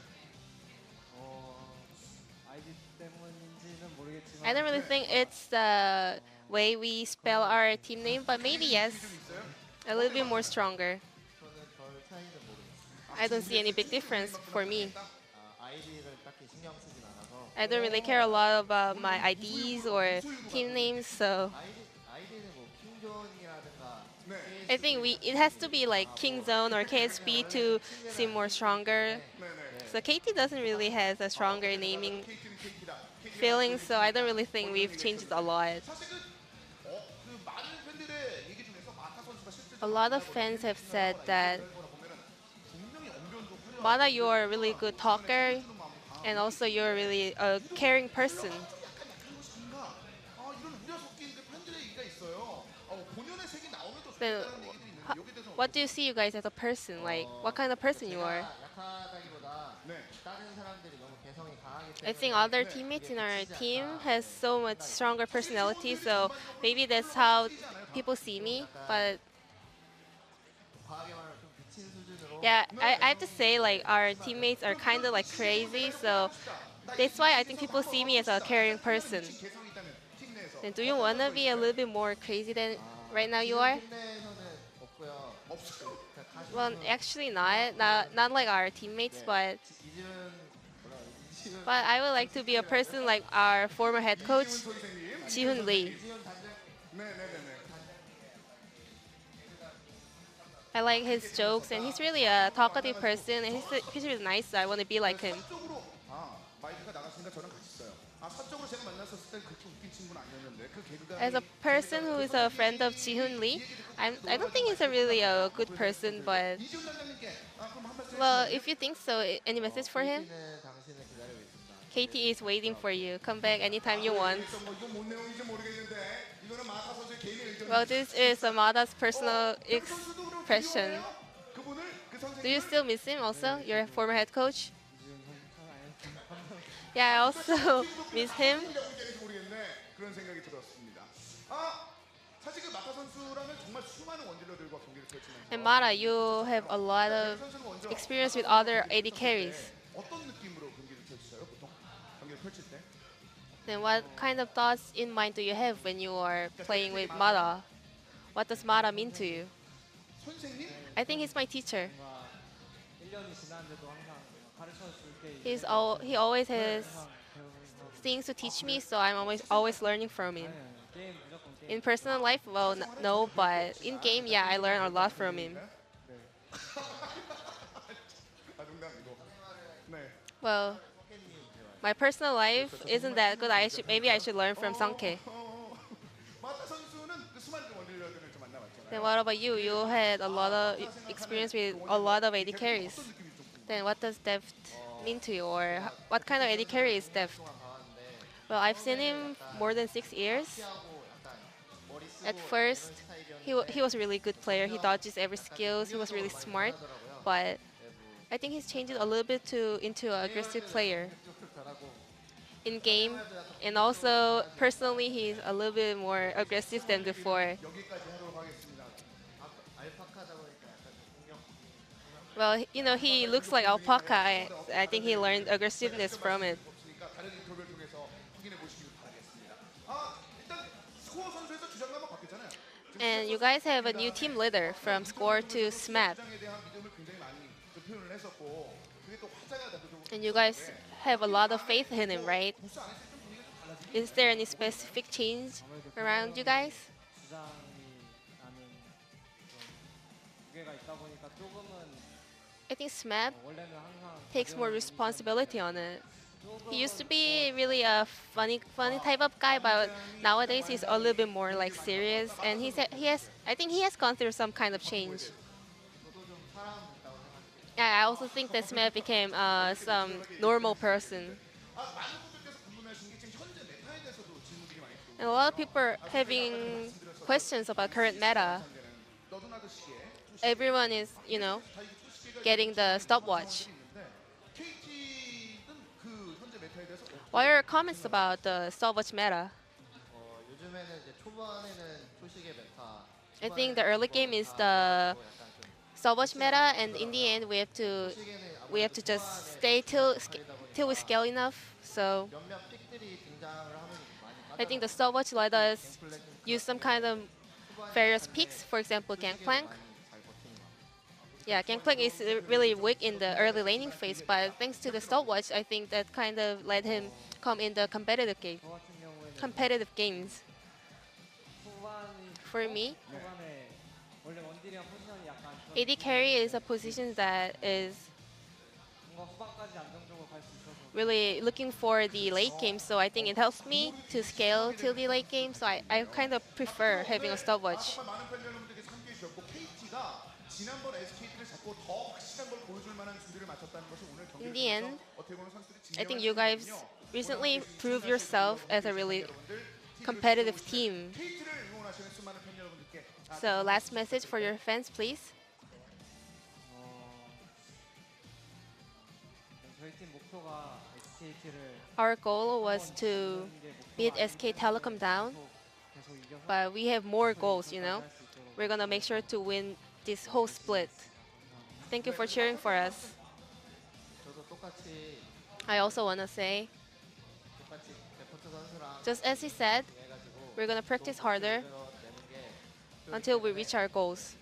아이디 때문인지는 모르겠지만 I don't really think it's the way we spell our team name, but maybe yes, a little bit more stronger. 저는 별 차이는 모르겠어요. I don't see any big difference for me. 아이디를 딱히 신경 쓰진 않아서 I don't really care a lot about my IDs or team names, so 아이디는 뭐 킹존이라든가 I think it has to be like King Zone or KSB to seem more stronger. So KT doesn't really has a stronger naming feeling, so I don't really think we've changed a lot. 사실 그 많은 팬들의 얘기 중에서 마타 선수가 실제 A lot of fans have said that 보면은 분명히 엄변도 화려한 Mata, you are a really good talker, and also you're really a caring person. 것인가? 이런 우려 섞인 그 팬들의 얘기가 있어요. 본연의 색이 나오면 또 Then, 좋다는 얘기들이 있는데 여기에 대해서 what do you see you guys as a person? Like, what kind of person you are? 약하다기보다 네. 다른 사람들이 너무 개성이 강하기 때문에 I think other teammates in our team has so much stronger personality, so maybe that's how people see me. But 과하게 말하면 좀 미친 수준으로 yeah, I have to say like our teammates are kind of like crazy, so that's why I think people see me as a caring person. 개성이 있다면 팀 내에서 And do you wanna be a little bit more crazy than right now you are? 팀 내에서는 없고요. 없어요. Well, actually not like our teammates, but 이지은 뭐라 이지은 I would like to be a person like our former head coach, 선생님. Ji-hoon Lee. 이지은 단장 네네네네. I like his jokes, and he's really a talkative person, and he's really nice. So I want to be like him. 사적으로 마이크가 나갔으니까 저랑 같이 있어요. 사적으로 제가 만났었을 때 그렇게 웃긴 친구는 아니었는데 그 개그가 As a person who is a friend of Ji-hoon Lee, I don't think he's a really a good person, but 이지훈 단장님께 그럼 한 말씀 well, if you think so, any message for him? KT는 당신을 기다리고 있습니다. KT is waiting for you. Come back anytime you want. 이거 뭔 내용인지 모르겠는데 이거는 마타 선수의 개인의 의견. Well, this is Amada's personal expression. 그분을 그 선생님 Do you still miss him also, your former head coach? 이지은 선수 참 알겠습니다. Yeah, I also miss him. 모르겠네 그런 생각이 들었습니다. 사실 그 마타 선수라면 정말 수많은 원딜러들과 경기를 펼치면서 And Mara, you have a lot of 선수는 먼저 experience with other AD carries. 어떤 느낌으로 경기를 펼치세요? 보통 경기를 펼칠 때? Then what kind of thoughts in mind do you have when you are playing with Mara? What does Mara mean to you? 선생님? I think he's my teacher. 뭔가 1년이 지났는데도 항상 가르쳐 줄게 He always has 항상 배우면서 things to teach me, so I'm always learning from him. 게임 무조건 게임 In personal life, well, no, but in game, yeah, I learn a lot from him. 농담이고. 네. Well, my personal life isn't that good. Maybe I should learn from Sungke. 마타 선수는 그 수많은 원딜러들을 좀 만나봤죠. Then what about you? You had a lot of experience with a lot of AD carries. Then what does Deft mean to you, or what kind of AD carry is Deft? Well, I've seen him more than 6 years. At first, he was a really good player. He dodges every skills. He was really smart, but I think he's changed it a little bit into an aggressive player in game, and also personally, he's a little bit more aggressive than before. Well, you know, he looks like alpaca. I think he learned aggressiveness from it. 있으니까 다른 인터뷰를 통해서 확인해 보시길 바라겠습니다. 일단 스코어 선수에서 주장감은 바뀌었잖아요. And you guys have a new team leader from Score to SMAP. 주장에 대한 믿음을 굉장히 많이 좀 표현을 했었고 그게 또 화제가 되고 좀 And you guys have a lot of faith in him, right? Is there any specific change around you guys? 주장이 나는 좀 무게가 있다 보니까 조금은 I think SMAP 원래는 항상 takes more responsibility on it. He used to be really a funny type of guy, but nowadays he's a little bit more like serious, and I think he has gone through some kind of change. Yeah, I also think that SMAP became some normal person. 많은 분들께서 궁금해하신 게 지금 현재 메타에 대해서도 질문들이 많이 들어오고 And a lot of people are having questions about current meta. 너도나듯이에 Everyone is, you know, getting the stopwatch. KT는 그 현재 메타에 대해서 What are your comments about the stopwatch meta? 요즘에는 이제 초반에는 초식의 메타. I think the early game is the stopwatch meta, and in the end we have to just stay till we scale enough. So 몇몇 픽들이 등장을 하면 많이 I think the stopwatch let us use some kind of various picks. For example, Gangplank. 잘 버티는 것 같아요. Yeah, Gangplank is really weak in the early laning phase, but thanks to the stopwatch, I think that kind of let him come in the competitive game, 저 같은 경우에는 competitive games. 초반이 For me, 초반에 원래 원딜이랑 포지션이 약간 좀 AD carry is a position that is 뭔가 후반까지 안정적으로 갈 수 있어서 really looking for the late game, so I think it helps me to scale till the late game, so I kind of prefer having a stopwatch. 정말 많은 팬 여러분들께서 함께해 주셨고 KT가 지난번 SKT를 잡고 더 확실한 걸 보여줄 만한 준비를 마쳤다는 것이 오늘 In 경기를 the end, 통해서 어떻게 보면 선수들이 I think you guys recently proved yourself as a really competitive team. KT를 응원하시는 수많은 팬 여러분들께 So last message for your fans, please. 저희 팀 목표가 SKT를 Our goal was to beat SK Telecom down, 계속 이겨서 but we have more goals, you know. 수 있도록 We're gonna make sure to win this whole split. Thank you for cheering for us. 저도 똑같이 I also wanna say, 데포트 선수랑 just as he said, 해가지고 we're gonna practice harder 내는 게 until we reach our goals.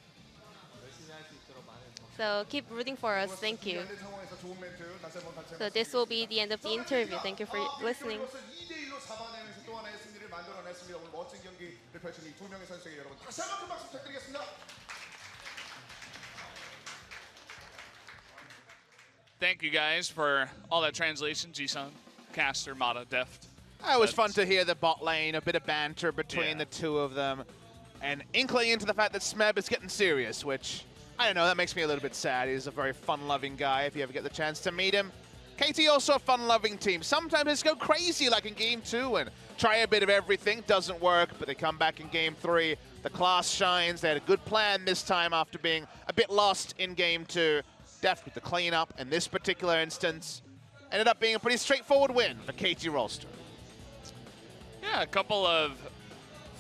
열심히 할 수 있도록 많은 더 So keep rooting for us. Thank you. 상황에서 좋은 멘트 다시 한번 같이 So this will be the end of the interview. Thank you for listening. 2대1로 잡아내면서 또 하나의 승리를 만들어냈습니다. 오늘 멋진 경기를 펼친 이 두 명의 선수에게 여러분 다시 한번 큰 박수 부탁드리겠습니다. Thank you guys for all that translation, Jisun, Caster, Mata, Deft. It was fun to hear the bot lane, a bit of banter between Yeah. the two of them, and inkling into the fact that Smeb is getting serious, which, I don't know, that makes me a little bit sad. He's a very fun-loving guy if you ever get the chance to meet him. KT also a fun-loving team. Sometimes they just go crazy like in Game 2 and try a bit of everything. Doesn't work, but they come back in Game 3. The class shines. They had a good plan this time after being a bit lost in Game 2. Deft with the cleanup in this particular instance. Ended up being a pretty straightforward win for KT Rolster. Yeah, a couple of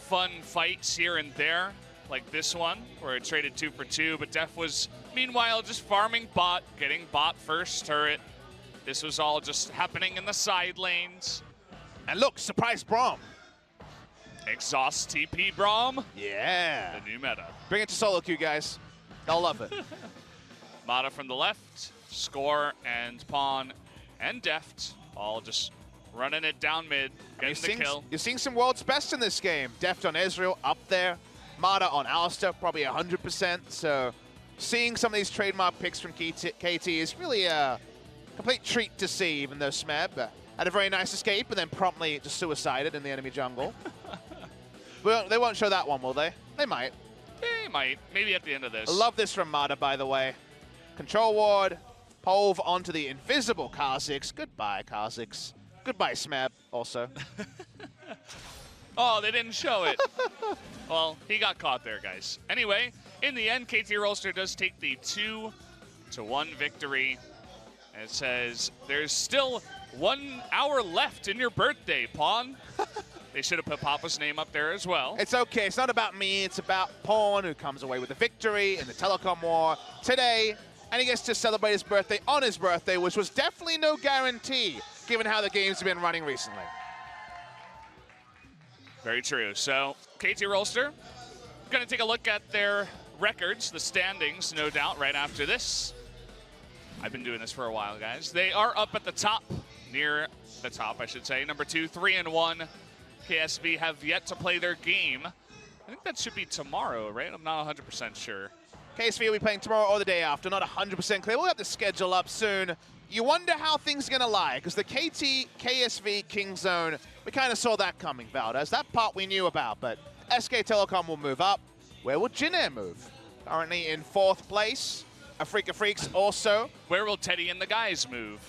fun fights here and there, like this one, where it traded 2 for 2, but Def was, meanwhile, just farming bot, getting bot first turret. This was all just happening in the side lanes. And look, surprise Braum. Exhaust TP Braum, Yeah. the new meta. Bring it to solo queue, guys. They'll love it. Mata from the left, Score and Pawn and Deft, all just running it down mid, getting the kill. You're seeing some world's best in this game. Deft on Ezreal up there. Mata on Alistair, probably 100%. So seeing some of these trademark picks from KT is really a complete treat to see, even though Smeb had a very nice escape and then promptly just suicided in the enemy jungle. Well, they won't show that one, will they? They might. He might. Maybe at the end of this. I love this from Mata, by the way. Control ward, Pove onto the invisible Kha'Zix. Goodbye, Kha'Zix. Goodbye, Smab, also. Oh, they didn't show it. Well, he got caught there, guys. Anyway, in the end, KT Rolster does take the 2-1 victory. And it says, there's still 1 hour left in your birthday, Pawn. They should have put Papa's name up there as well. It's okay. It's not about me. It's about Pawn, who comes away with the victory in the telecom war today. And he gets to celebrate his birthday on his birthday, which was definitely no guarantee, given how the games have been running recently. Very true. So, KT Rolster, going to take a look at their records, the standings, no doubt, right after this. I've been doing this for a while, guys. They are up at the top, near the top, I should say. Number 2, 3-1. KSV have yet to play their game. I think that should be tomorrow, right? I'm not 100% sure. KSV will be playing tomorrow or the day after, not 100% clear. We'll have the schedule up soon. You wonder how things are going to lie, because the KT, KSV, King Zone, we kind of saw that coming, Valdez. That part we knew about, but SK Telecom will move up. Where will Jin Air move? Currently in 4th place. Afrika Freaks also. Where will Teddy and the guys move?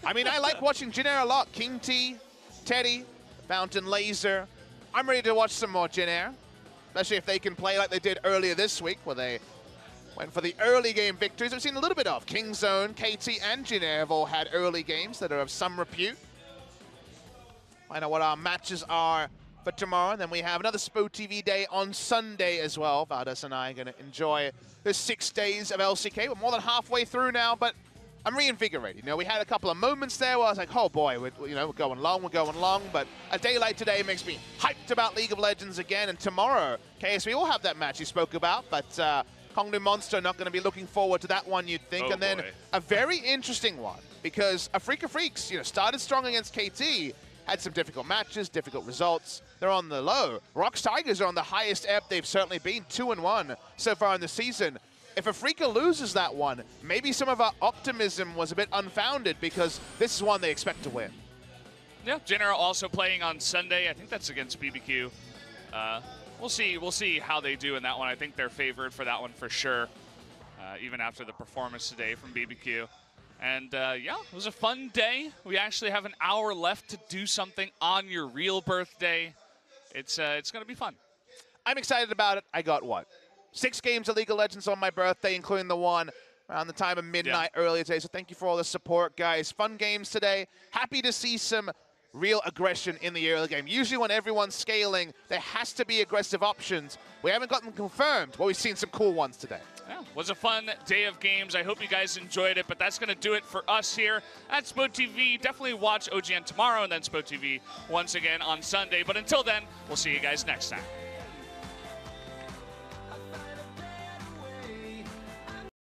I mean, I like watching Jin Air a lot. King T, Teddy, Fountain Laser. I'm ready to watch some more Jin Air, especially if they can play like they did earlier this week, where they went for the early game victories. We've seen a little bit of King Zone, KT, and Jin Air have all had early games that are of some repute. Find out what our matches are for tomorrow. And then we have another Spo TV day on Sunday as well. Valdez and I are going to enjoy the 6 days of LCK. We're more than halfway through now, but I'm reinvigorated. You know, we had a couple of moments there where I was like, oh boy, we're going long. But a day like today makes me hyped about League of Legends again. And tomorrow, KSV will have that match you spoke about, but Kongnu Monster not going to be looking forward to that one, you'd think. Oh, and then boy. a very interesting one, because Afrika Freaks, started strong against KT, had some difficult matches, difficult results. They're on the low. Rox Tigers are on the highest ebb they've certainly been, 2-1 so far in the season. If Afrika loses that one, maybe some of our optimism was a bit unfounded, because this is one they expect to win. Yeah, Jenner also playing on Sunday. I think that's against BBQ. We'll see how they do in that one. I think they're favored for that one for sure, even after the performance today from BBQ. And yeah, it was a fun day. We actually have an hour left to do something on your real birthday. It's going to be fun. I'm excited about it. I got, 6 games of League of Legends on my birthday, including the one around the time of midnight earlier today. So thank you for all the support, guys. Fun games today. Happy to see some real aggression in the early game. Usually when everyone's scaling, there has to be aggressive options. We haven't got them confirmed, but we've seen some cool ones today. Yeah, it was a fun day of games. I hope you guys enjoyed it, but that's going to do it for us here at Spo TV. Definitely watch OGN tomorrow and then Spo TV once again on Sunday. But until then, we'll see you guys next time.